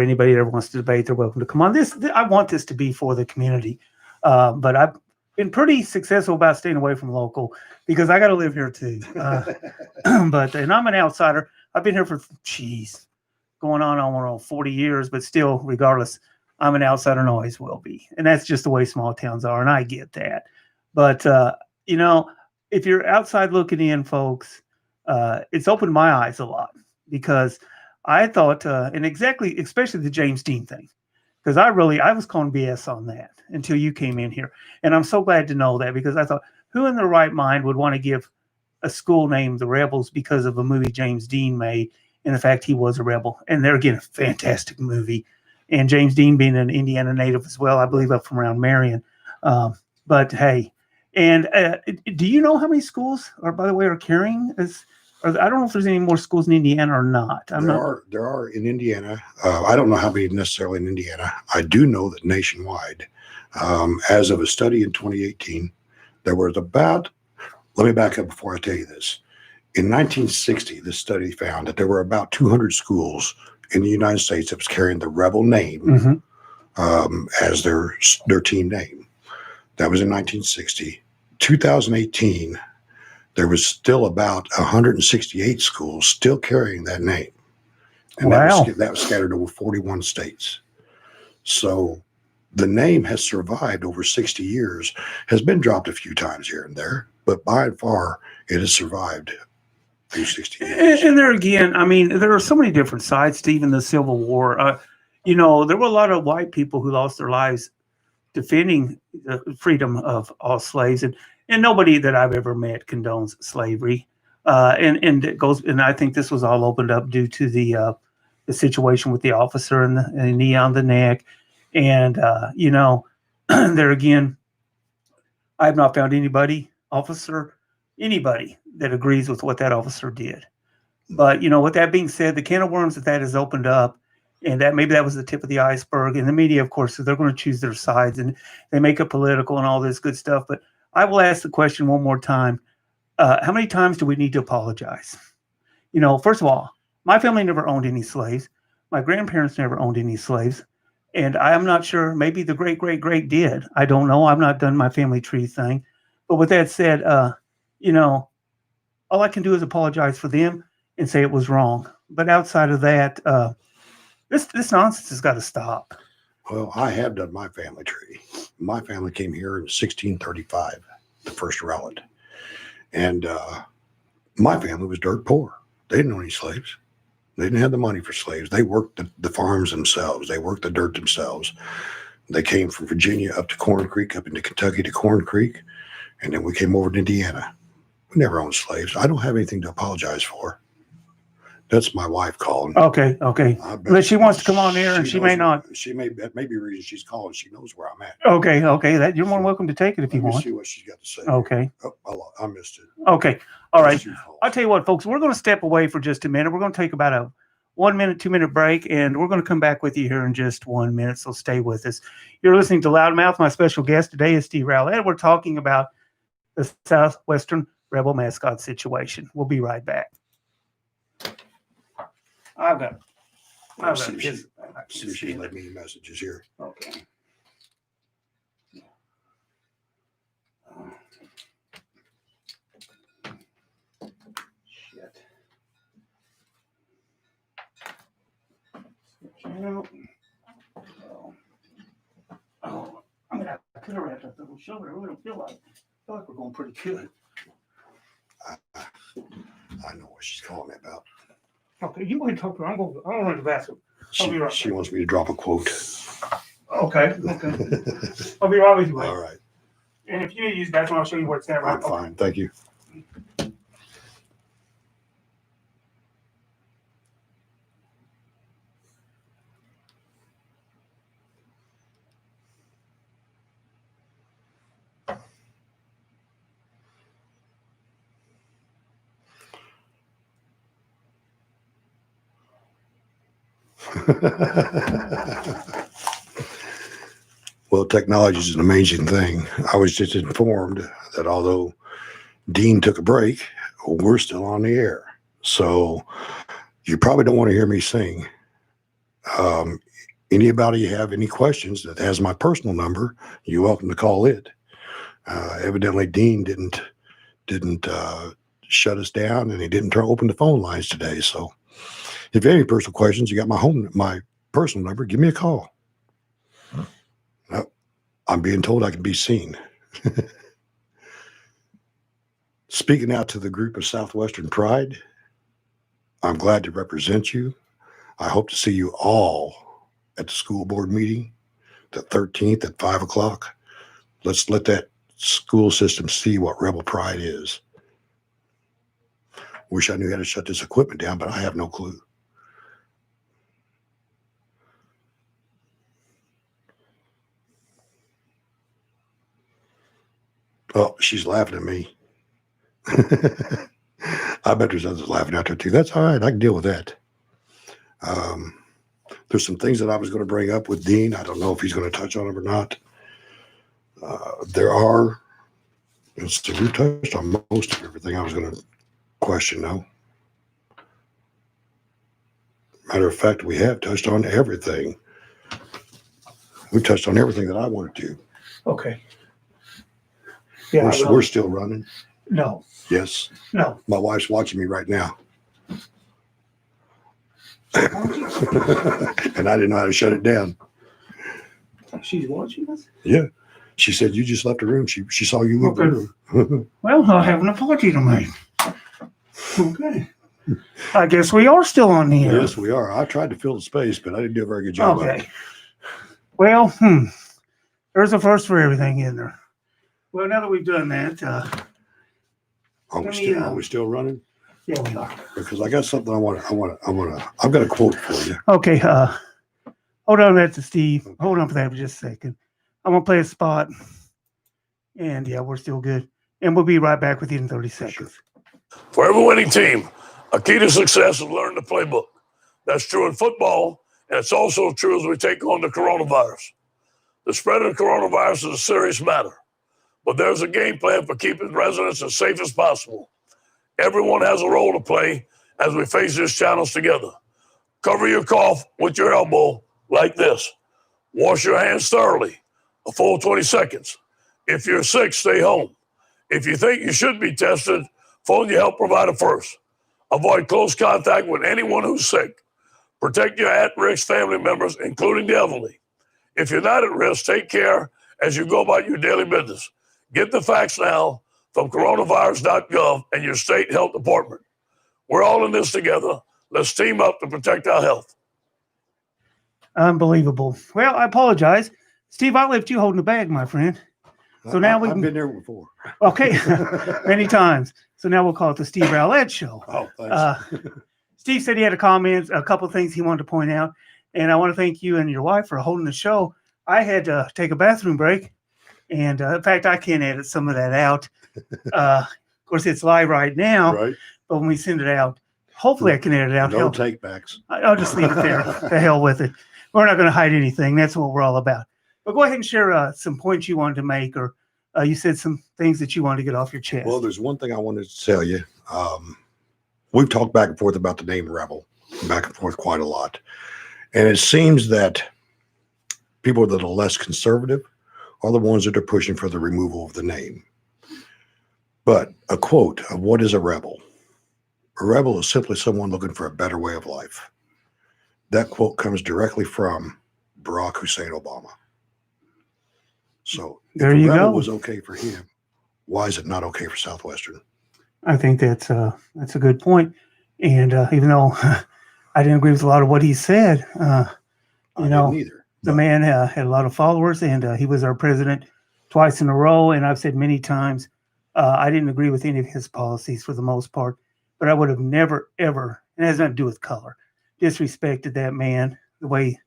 anybody that ever wants to debate, they're welcome to come on. I want this to be for the community. But I've been pretty successful about staying away from local, because I got to live here too. And I'm an outsider. I've been here for, going on 40 years, but still, regardless, I'm an outsider and always will be. And that's just the way small towns are. And I get that. But, if you're outside looking in, folks, it's opened my eyes a lot, because I thought, especially the James Dean thing, because I was calling BS on that until you came in here. And I'm so glad to know that, because I thought, who in their right mind would want to give a school named the Rebels because of a movie James Dean made, and the fact he was a rebel? And they're, again, a fantastic movie. And James Dean being an Indiana native as well, I believe up from around Marion. But hey, and do you know how many schools are carrying this? I don't know if there's any more schools in Indiana or not. There are in Indiana. I don't know how many necessarily in Indiana. I do know that nationwide, as of a study in 2018, there was about, let me back up before I tell you this. In 1960, this study found that there were about 200 schools in the United States that was carrying the Rebel name as their team name. That was in 1960. 2018, there was still about 168 schools still carrying that name. And wow. that was scattered over 41 states. So the name has survived over 60 years, has been dropped a few times here and there, but by and far, it has survived through 60 years. And there again, I mean, there are so many different sides to even the Civil War. There were a lot of white people who lost their lives defending the freedom of all slaves, and nobody that I've ever met condones slavery. And it goes, and I think this was all opened up due to the situation with the officer and the knee on the neck. And there again, I have not found anybody that agrees with what that officer did. But with that being said, the can of worms that has opened up, and that maybe that was the tip of the iceberg. And the media, of course, they're going to choose their sides, and they make it political and all this good stuff. But I will ask the question one more time. How many times do we need to apologize? First of all, my family never owned any slaves. My grandparents never owned any slaves. And I am not sure, maybe the great did. I don't know. I've not done my family tree thing. But with that said, all I can do is apologize for them and say it was wrong. But outside of that, this nonsense has got to stop. Well, I have done my family tree. My family came here in 1635, the first relic. And my family was dirt poor. They didn't own any slaves. They didn't have the money for slaves. They worked the farms themselves. They worked the dirt themselves. They came from Virginia up to Corn Creek, up into Kentucky to Corn Creek. And then we came over to Indiana. We never owned slaves. I don't have anything to apologize for. That's my wife calling. Okay. But she wants to come on there, and she may not. That may be the reason she's calling. She knows where I'm at. Okay. That you're more than welcome to take it if you want. Let me see what she's got to say. Okay. Oh, I missed it. Okay. All right. I'll tell you what, folks. We're going to step away for just a minute. We're going to take about a 1 minute, 2 minute break, and we're going to come back with you here in just 1 minute. So stay with us. You're listening to Loudmouth. My special guest today is Steve Rowlett. We're talking about the Southwestern Rebel mascot situation. We'll be right back. I've got his. See if she let me messages here. Okay. Shit. Oh, I'm gonna have to put her at the shoulder. I really don't feel like we're going pretty good. I know what she's calling me about. Okay, you go ahead and talk to her. I'm going to run to the bathroom. She wants me to drop a quote. Okay. I'll be right with you. All right. And if you need to use the bathroom, I'll show you where it's at. Right? I'm fine. Thank you. Well, technology is an amazing thing. I was just informed that although Dean took a break, we're still on the air. So you probably don't want to hear me sing. Anybody have any questions that has my personal number, you're welcome to call it. Evidently, Dean didn't shut us down, and he didn't open the phone lines today. So if you have any personal questions, you got my personal number, give me a call. I'm being told I can be seen. Speaking out to the group of Southwestern Pride, I'm glad to represent you. I hope to see you all at the school board meeting, the 13th at 5 o'clock. Let's let that school system see what Rebel Pride is. Wish I knew how to shut this equipment down, but I have no clue. Oh, she's laughing at me. I bet there's others laughing out there too. That's all right. I can deal with that. There's some things that I was going to bring up with Dean. I don't know if he's going to touch on them or not. We touched on most of everything I was going to question though. Matter of fact, we have touched on everything. We touched on everything that I wanted to. Okay. Yeah, we're still running. No. Yes. No. My wife's watching me right now. And I didn't know how to shut it down. She's watching us? Yeah. She said you just left the room. She saw you leave the room. Well, I have an apology to make. Okay. I guess we are still on the air. Yes, we are. I tried to fill the space, but I didn't do a very good job of it. Well, there's a first for everything in there. Well, now that we've done that, are we still running? Yeah, we are. Because I got something I've got a quote for you. Okay, hold on that to Steve. Okay. Hold on for that for just a second. I'm gonna play a spot. And yeah, we're still good. And we'll be right back with you in 30 seconds. For every winning team, a key to success is learning the playbook. That's true in football, and it's also true as we take on the coronavirus. The spread of the coronavirus is a serious matter, but there's a game plan for keeping residents as safe as possible. Everyone has a role to play as we face this challenge together. Cover your cough with your elbow like this. Wash your hands thoroughly, a full 20 seconds. If you're sick, stay home. If you think you should be tested, phone your health provider first. Avoid close contact with anyone who's sick. Protect your at-risk family members, including the elderly. If you're not at risk, take care as you go about your daily business. Get the facts now from coronavirus.gov and your state health department. We're all in this together. Let's team up to protect our health. Unbelievable. Well, I apologize. Steve, I left you holding the bag, my friend. So now I've been there before. Okay, many times. So now we'll call it the Steve Rowlett Show. Oh, thanks. Steve said he had a couple of things he wanted to point out, and I want to thank you and your wife for holding the show. I had to take a bathroom break, and in fact, I can edit some of that out. Of course, it's live right now, Right. but when we send it out, hopefully I can edit it out. No take backs. I'll just leave it there. The hell with it. We're not going to hide anything. That's what we're all about. But go ahead and share some points you wanted to make, or you said some things that you wanted to get off your chest. Well, there's one thing I wanted to tell you. We've talked back and forth about the name Rebel, back and forth quite a lot. And it seems that people that are less conservative are the ones that are pushing for the removal of the name. But a quote of what is a rebel? A rebel is simply someone looking for a better way of life. That quote comes directly from Barack Hussein Obama. So if there you rebel go. was okay for him, why is it not okay for Southwestern? I think that's a good point. And even though I didn't agree with a lot of what he said, didn't either. The man had a lot of followers, and he was our president twice in a row. And I've said many times, I didn't agree with any of his policies for the most part, but I would have never, ever, and it has nothing to do with color, disrespected that man the way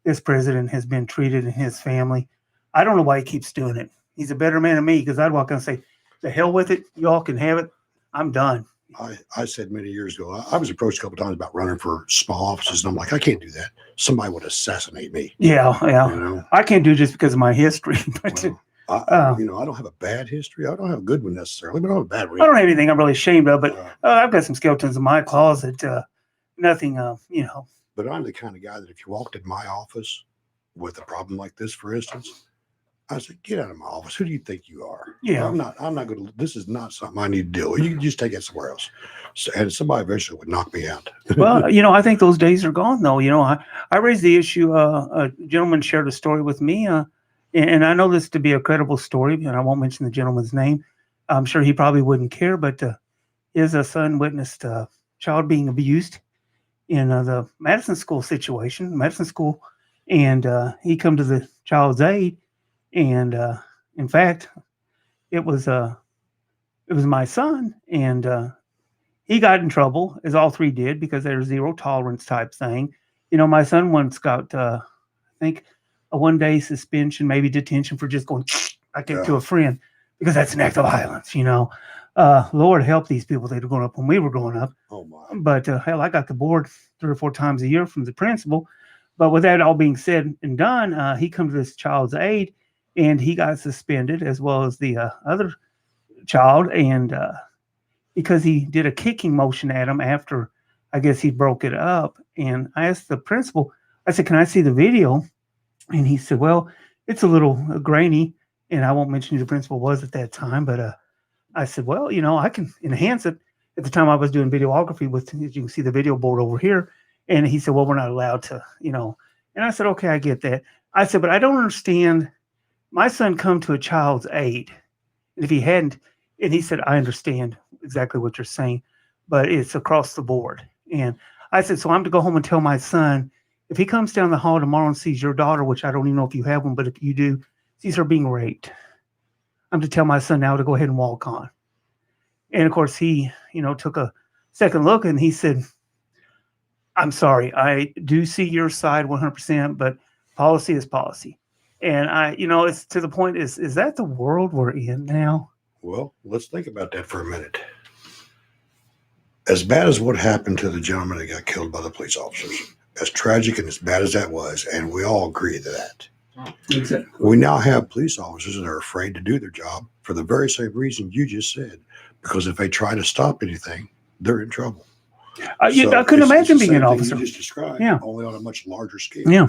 this president has been treated and his family. I don't know why he keeps doing it. He's a better man than me, because I'd walk out and say, the hell with it. Y'all can have it. I'm done. I said many years ago, I was approached a couple of times about running for small offices, and I'm like, I can't do that. Somebody would assassinate me. Yeah. You know? I can't do it just because of my history. But, I don't have a bad history. I don't have a good one necessarily, but I don't have a bad one. I don't have anything I'm really ashamed of, but I've got some skeletons in my closet. Nothing, But I'm the kind of guy that if you walked in my office with a problem like this, for instance, I said, get out of my office. Who do you think you are? Yeah. I'm not going to, this is not something I need to deal with. You can just take it somewhere else. So, and somebody eventually would knock me out. Well, I think those days are gone, though. I raised the issue. A gentleman shared a story with me, and I know this to be a credible story, and I won't mention the gentleman's name. I'm sure he probably wouldn't care, but his son witnessed a child being abused in the Madison school situation, and he come to the child's aid, and in fact, it was my son, and he got in trouble, as all three did, because there's zero tolerance type thing. My son once got, I think, a 1-day suspension, maybe detention for just going to a friend, because that's an act of violence. Lord help these people that are growing up when we were growing up. Oh my! But hell, I got the board 3 or 4 times a year from the principal. But with that all being said and done, he come to this child's aid, and he got suspended, as well as the other child, and because he did a kicking motion at him after, I guess, he broke it up. And I asked the principal, I said, can I see the video? And he said, well, it's a little grainy, and I won't mention who the principal was at that time, but I said, well, I can enhance it. At the time I was doing videography with, as you can see the video board over here. And he said, well, we're not allowed to, and I said, okay, I get that. I said, but I don't understand. My son come to a child's aid. And if he hadn't, and he said, I understand exactly what you're saying, but it's across the board. And I said, so I'm to go home and tell my son, if he comes down the hall tomorrow and sees your daughter, which I don't even know if you have one, but if you do, sees her being raped, I'm to tell my son now to go ahead and walk on. And of course, he, took a second look, and he said, I'm sorry, I do see your side 100%, but policy is policy. And it's to the point, is that the world we're in now? Well, let's think about that for a minute. As bad as what happened to the gentleman that got killed by the police officers, as tragic and as bad as that was, and we all agree to that. Exactly. We now have police officers that are afraid to do their job for the very same reason you just said, because if they try to stop anything, they're in trouble. I couldn't imagine being an officer. You just described, only on a much larger scale. Yeah.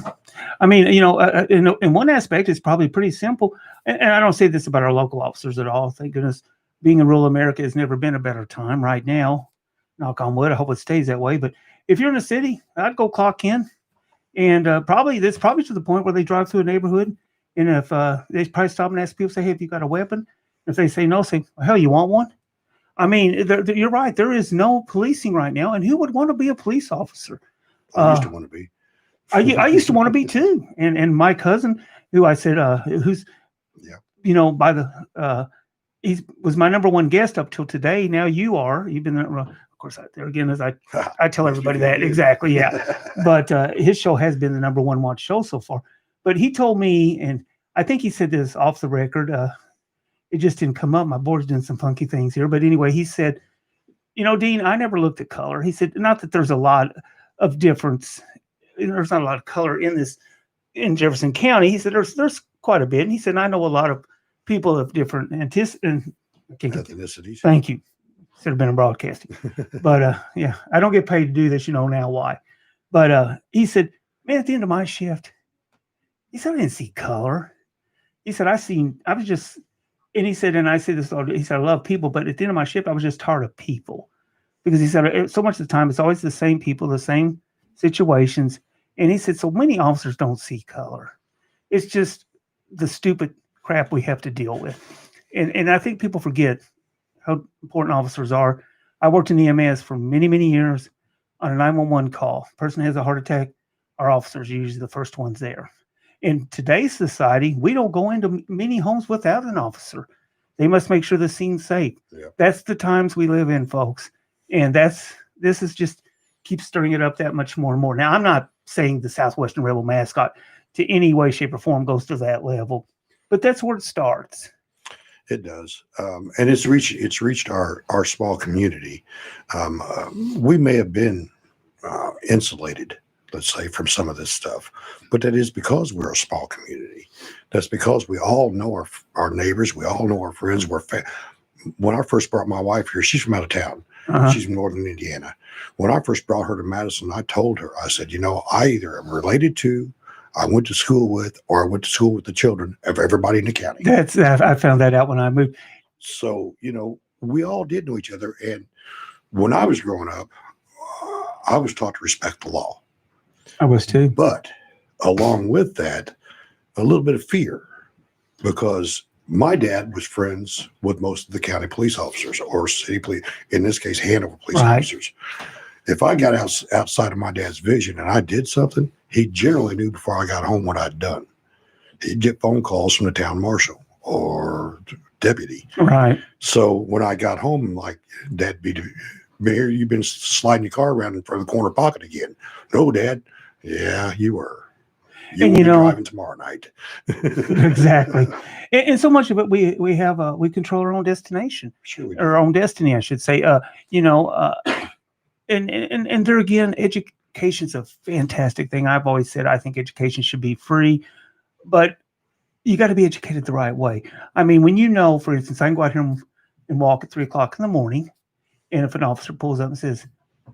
I mean, in one aspect, it's probably pretty simple. And I don't say this about our local officers at all. Thank goodness, being in rural America has never been a better time right now. Knock on wood. I hope it stays that way. But if you're in a city, I'd go clock in. And probably to the point where they drive through a neighborhood. And if they probably stop and ask people, say, hey, have you got a weapon? If they say no, say, well, hell, you want one? I mean, you're right. There is no policing right now. And who would want to be a police officer? I used to want to be. I used to want to be too. And my cousin, who I said, by the he was my number one guest up till today. Now you are. You've been of course out there again, as I tell everybody that exactly. Yeah, but his show has been the number one watch show so far. But he told me, and I think he said this off the record. It just didn't come up. My board's doing some funky things here, but anyway, he said, Dean, I never looked at color. He said, not that there's a lot of difference. There's not a lot of color in Jefferson County. He said there's quite a bit. And he said, I know a lot of people of different ethnicities. Thank you. Should have been in broadcasting. But yeah, I don't get paid to do this, now why. But he said, man, at the end of my shift, he said, I didn't see color. He said, and he said, and I say this all day, he said, I love people, but at the end of my shift, I was just tired of people. Because he said, so much of the time, it's always the same people, the same situations. And he said, so many officers don't see color. It's just the stupid crap we have to deal with. And I think people forget how important officers are. I worked in EMS for many, many years on a 911 call. Person has a heart attack, our officers are usually the first ones there. In today's society, we don't go into many homes without an officer. They must make sure the scene's safe. Yep. That's the times we live in, folks. And this is just keeps stirring it up that much more and more. Now, I'm not saying the Southwestern Rebel mascot to any way, shape, or form goes to that level, but that's where it starts. It does, and it's reached our small community. We may have been insulated, let's say, from some of this stuff, but that is because we're a small community. That's because we all know our neighbors, we all know our friends. When I first brought my wife here, she's from out of town. Uh-huh. She's from northern Indiana. When I first brought her to Madison, I told her, I said, I either am related to, I went to school with, or I went to school with the children of everybody in the county. I found that out when I moved. So, we all did know each other. And when I was growing up, I was taught to respect the law. I was too. But along with that, a little bit of fear, because my dad was friends with most of the county police officers or city police, in this case, Hanover police officers. If I got outside of my dad's vision and I did something, he generally knew before I got home what I'd done. He'd get phone calls from the town marshal or deputy. Right. So when I got home, like, Dad be, Mayor, you've been sliding your car around in front of the corner pocket again. No, Dad. Yeah, you were. You will be driving tomorrow night. Exactly. And so much of it, we control our own destination. Sure we do. Our own destiny, I should say. And there again, education's a fantastic thing. I've always said I think education should be free, but you got to be educated the right way. I mean, when for instance, I can go out here and walk at 3:00 in the morning, and if an officer pulls up and says,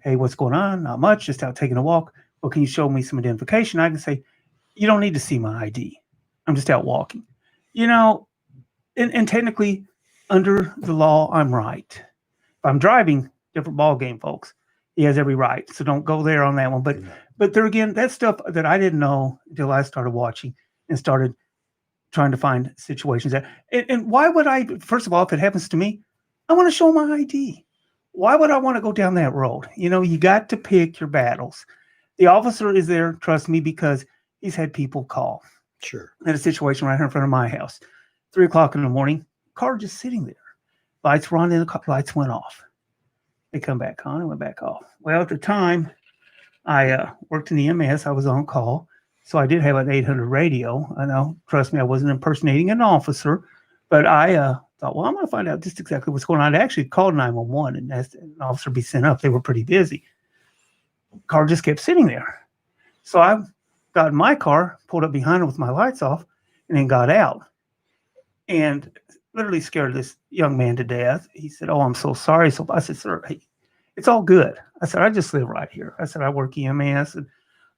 "Hey, what's going on?" Not much, just out taking a walk. Well, can you show me some identification? I can say, you don't need to see my ID. I'm just out walking. And technically, under the law, I'm right. If I'm driving, different ball game, folks. He has every right. So don't go there on that one. But there again, that's stuff that I didn't know until I started watching and started trying to find situations that. And why would I? First of all, if it happens to me, I want to show my ID. Why would I want to go down that road? You got to pick your battles. The officer is there, trust me, because he's had people call. Sure. I had a situation right here in front of my house. 3:00 in the morning, car just sitting there. Lights were on and the lights went off. They come back on and went back off. Well, at the time, I worked in the EMS. I was on call. So I did have an 800 radio. I know, trust me, I wasn't impersonating an officer. But I thought, well, I'm going to find out just exactly what's going on. I actually called 911 and asked an officer to be sent up. They were pretty busy. Car just kept sitting there. So I got in my car, pulled up behind him with my lights off, and then got out. And literally scared this young man to death. He said, "Oh, I'm so sorry." So I said, "Sir, hey, it's all good." I said, "I just live right here." I said, "I work EMS." And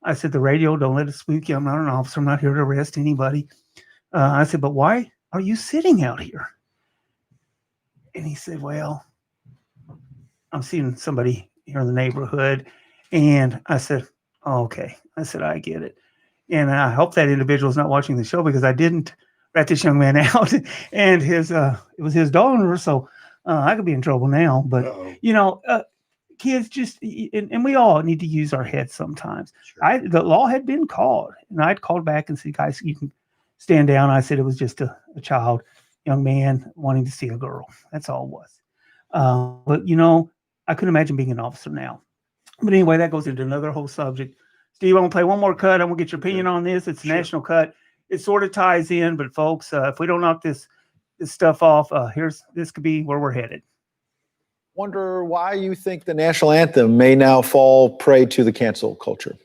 I said, "The radio, don't let it spook you. I'm not an officer. I'm not here to arrest anybody." I said, "But why are you sitting out here?" And he said, "Well, I'm seeing somebody here in the neighborhood." And I said, "Oh, okay." I said, "I get it." And I hope that individual is not watching the show because I didn't rat this young man out. And it was his daughter, so I could be in trouble now. But, kids just, and we all need to use our heads sometimes. Sure. The law had been called, and I'd called back and said, "Guys, you can stand down." I said it was just a child. young man wanting to see a girl. That's all it was. But I couldn't imagine being an officer now. But anyway, that goes into another whole subject. Steve, I'm gonna play one more cut. I'm gonna get your opinion on this. It's a national cut. It sort of ties in, but folks, if we don't knock this stuff off, this could be where we're headed. Wonder why you think the national anthem may now fall prey to the cancel culture.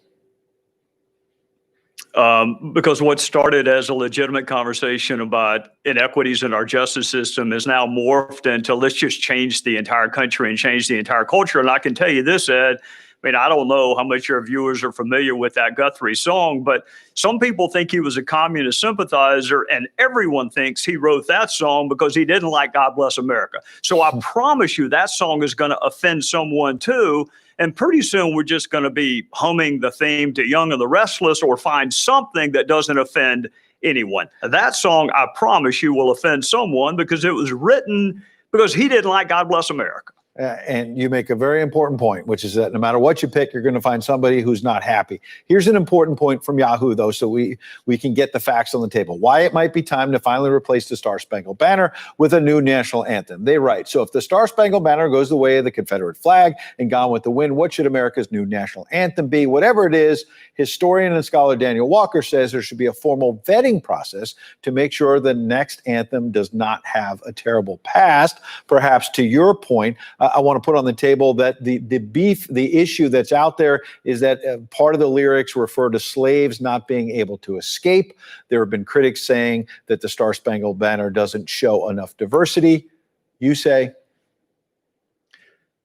Because what started as a legitimate conversation about inequities in our justice system is now morphed into let's just change the entire country and change the entire culture. And I can tell you this, Ed, I don't know how much your viewers are familiar with that Guthrie song, but some people think he was a communist sympathizer, and everyone thinks he wrote that song because he didn't like God Bless America. So I promise you that song is going to offend someone too. And pretty soon we're just going to be humming the theme to Young and the Restless or find something that doesn't offend anyone. That song, I promise you, will offend someone because it was written because he didn't like God Bless America. And you make a very important point, which is that no matter what you pick, you're going to find somebody who's not happy. Here's an important point from Yahoo, though, so we can get the facts on the table. Why it might be time to finally replace the Star Spangled Banner with a new national anthem. They write, so if the Star Spangled Banner goes the way of the Confederate flag and Gone with the Wind, what should America's new national anthem be? Whatever it is, historian and scholar Daniel Walker says there should be a formal vetting process to make sure the next anthem does not have a terrible past. Perhaps to your point, I want to put on the table that the issue that's out there is that part of the lyrics refer to slaves not being able to escape. There have been critics saying that the Star Spangled Banner doesn't show enough diversity. You say?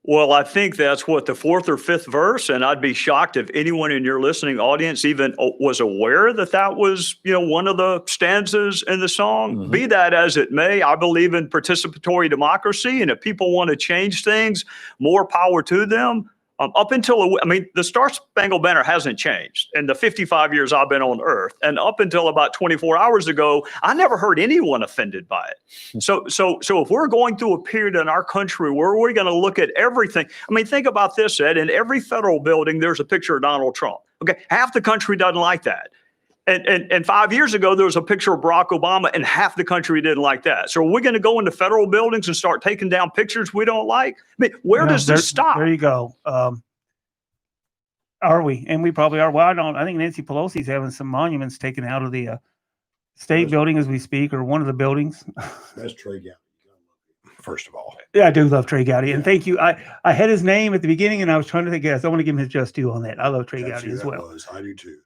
Well, I think that's what the fourth or fifth verse, and I'd be shocked if anyone in your listening audience even was aware that that was, one of the stanzas in the song. Mm-hmm. Be that as it may, I believe in participatory democracy, and if people want to change things, more power to them. Up until, the Star Spangled Banner hasn't changed in the 55 years I've been on Earth. And up until about 24 hours ago, I never heard anyone offended by it. So if we're going through a period in our country where we're going to look at everything, think about this, Ed, in every federal building, there's a picture of Donald Trump. Okay, half the country doesn't like that. And 5 years ago, there was a picture of Barack Obama, and half the country didn't like that. So are we going to go into federal buildings and start taking down pictures we don't like? Where does this stop? There you go. Are we? And we probably are. Well, I think Nancy Pelosi's having some monuments taken out of the state building as we speak, or one of the buildings. That's Trey Gowdy, first of all. Yeah, I do love Trey Gowdy. And thank you. I had his name at the beginning, and I was trying to think, yes, I want to give him his just due on that. I love Trey Gowdy as well. I do too.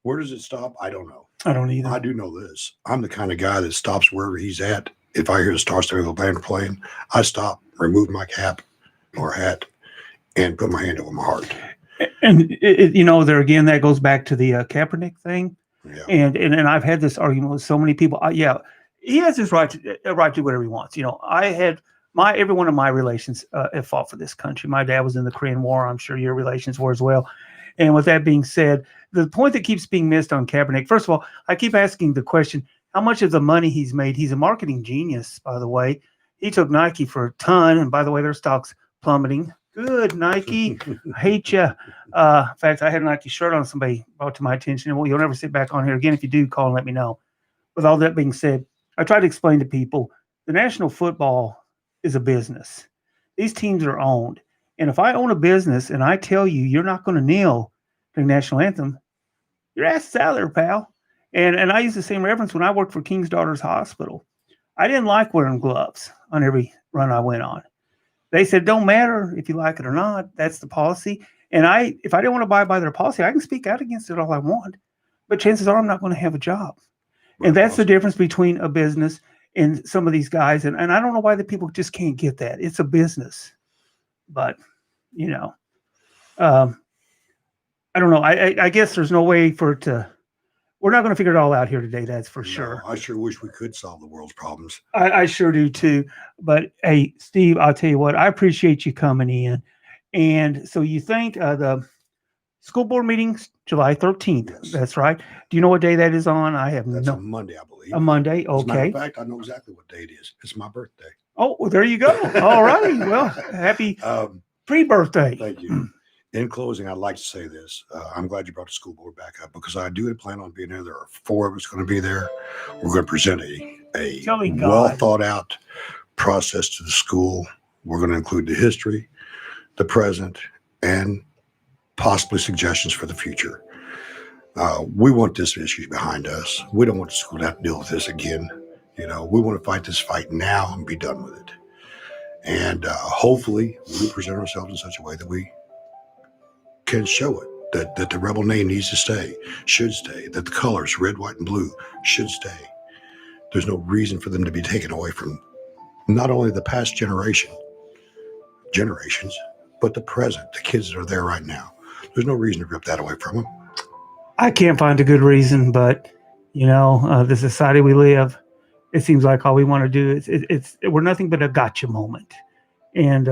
Where does it stop? I don't know. I don't either. I do know this. I'm the kind of guy that stops wherever he's at. If I hear the Star Spangled Banner playing, I stop, remove my cap or hat, and put my hand over my heart. And there again, that goes back to the Kaepernick thing. Yeah. And I've had this argument with so many people. He has his right to do whatever he wants. I had every one of my relations have fought for this country. My dad was in the Korean War. I'm sure your relations were as well. And with that being said, the point that keeps being missed on Kaepernick, first of all, I keep asking the question, how much of the money he's made? He's a marketing genius, by the way. He took Nike for a ton. And by the way, their stock's plummeting. Good, Nike. I hate you. In fact, I had a Nike shirt on. Somebody brought to my attention. Well, you'll never sit back on here again. If you do, call and let me know. With all that being said, I try to explain to people, the National Football is a business. These teams are owned. And if I own a business and I tell you you're not going to kneel during the national anthem, your ass is out there, pal. And I use the same reference when I worked for King's Daughters Hospital. I didn't like wearing gloves on every run I went on. They said, don't matter if you like it or not. That's the policy. And if I didn't want to abide by their policy, I can speak out against it all I want. But chances are I'm not going to have a job. And that's the difference between a business and some of these guys. And I don't know why the people just can't get that. It's a business. But, I don't know. I guess there's no way for it to. We're not going to figure it all out here today. That's for sure. I sure wish we could solve the world's problems. I sure do too. But hey, Steve, I'll tell you what. I appreciate you coming in. And so you think the school board meeting's July 13th. Yes. That's right. Do you know what day that is on? That's a Monday, I believe. A Monday. Okay. As a matter of fact, I know exactly what day it is. It's my birthday. Oh, well, there you go. All righty. Well, happy pre-birthday. Thank you. In closing, I'd like to say this. I'm glad you brought the school board back up because I do plan on being there. There are 4 of us going to be there. We're going to present a a Tell me well God. thought out process to the school. We're going to include the history, the present, and possibly suggestions for the future. We want this issue behind us. We don't want the school to have to deal with this again. You know, we want to fight this fight now and be done with it. And hopefully we present ourselves in such a way that we can show it, that the rebel name needs to stay, should stay, that the colors, red, white, and blue, should stay. There's no reason for them to be taken away from not only the past generations, but the present, the kids that are there right now. There's no reason to rip that away from them. I can't find a good reason, but the society we live, it seems like all we want to do is we're nothing but a gotcha moment. And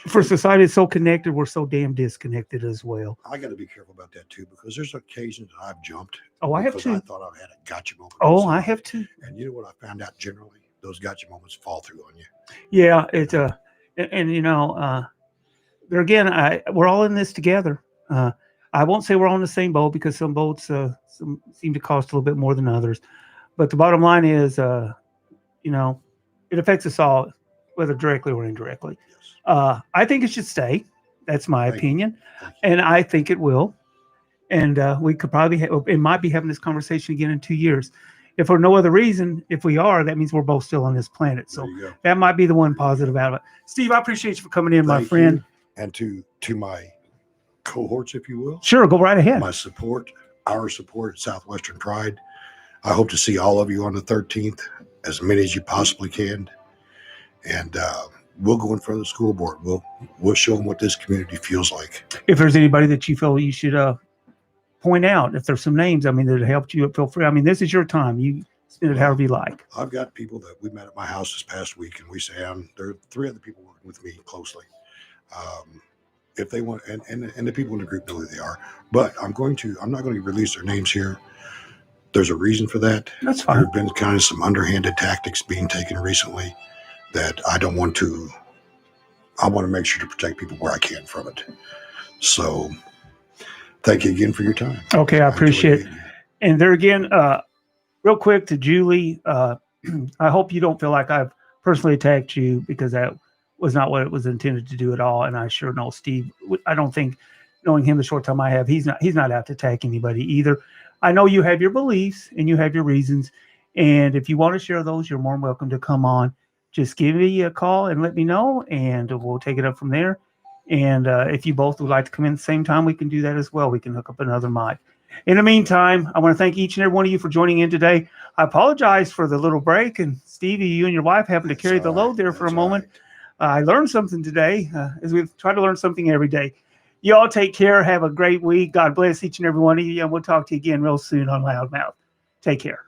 for society that's so connected, we're so damn disconnected as well. I got to be careful about that too, because there's occasions that I've jumped. Oh, I have because too. I thought I had a gotcha moment. Oh, I have too. And you know what I found out generally? Those gotcha moments fall through on you. Yeah, it's there again, we're all in this together. I won't say we're all in the same boat because some boats some seem to cost a little bit more than others. But the bottom line is, it affects us all, whether directly or indirectly. Yes. I think it should stay. That's my opinion. And I think it will. And we could probably, it might be having this conversation again in 2 years. If for no other reason, if we are, that means we're both still on this planet. So that might be the one positive out of it. Steve, I appreciate you for coming in, my friend. And to my cohorts, if you will. Sure, go right ahead. My support, our support at Southwestern Pride. I hope to see all of you on the 13th, as many as you possibly can. And we'll go in front of the school board. We'll show them what this community feels like. If there's anybody that you feel you should point out, if there's some names, that helped you, feel free. This is your time. You spend it however you like. I've got people that we met at my house this past week, and we say there are 3 other people working with me closely. If they want, and the people in the group know who they are, but I'm not going to release their names here. There's a reason for that. That's fine. There have been kind of some underhanded tactics being taken recently that I don't want to. I want to make sure to protect people where I can from it. So thank you again for your time. Okay, I appreciate it. And there again, real quick to Julie, I hope you don't feel like I've personally attacked you, because that was not what it was intended to do at all. And I sure know Steve, I don't think, knowing him the short time I have, he's not out to attack anybody either. I know you have your beliefs and you have your reasons. And if you want to share those, you're more than welcome to come on. Just give me a call and let me know, and we'll take it up from there. And if you both would like to come in at the same time, we can do that as well. We can hook up another mic. In the meantime, I want to thank each and every one of you for joining in today. I apologize for the little break, and Stevie, you and your wife having to carry the load there for a moment. I learned something today, as we try to learn something every day. You all take care. Have a great week. God bless each and every one of you, and we'll talk to you again real soon on Loudmouth. Take care.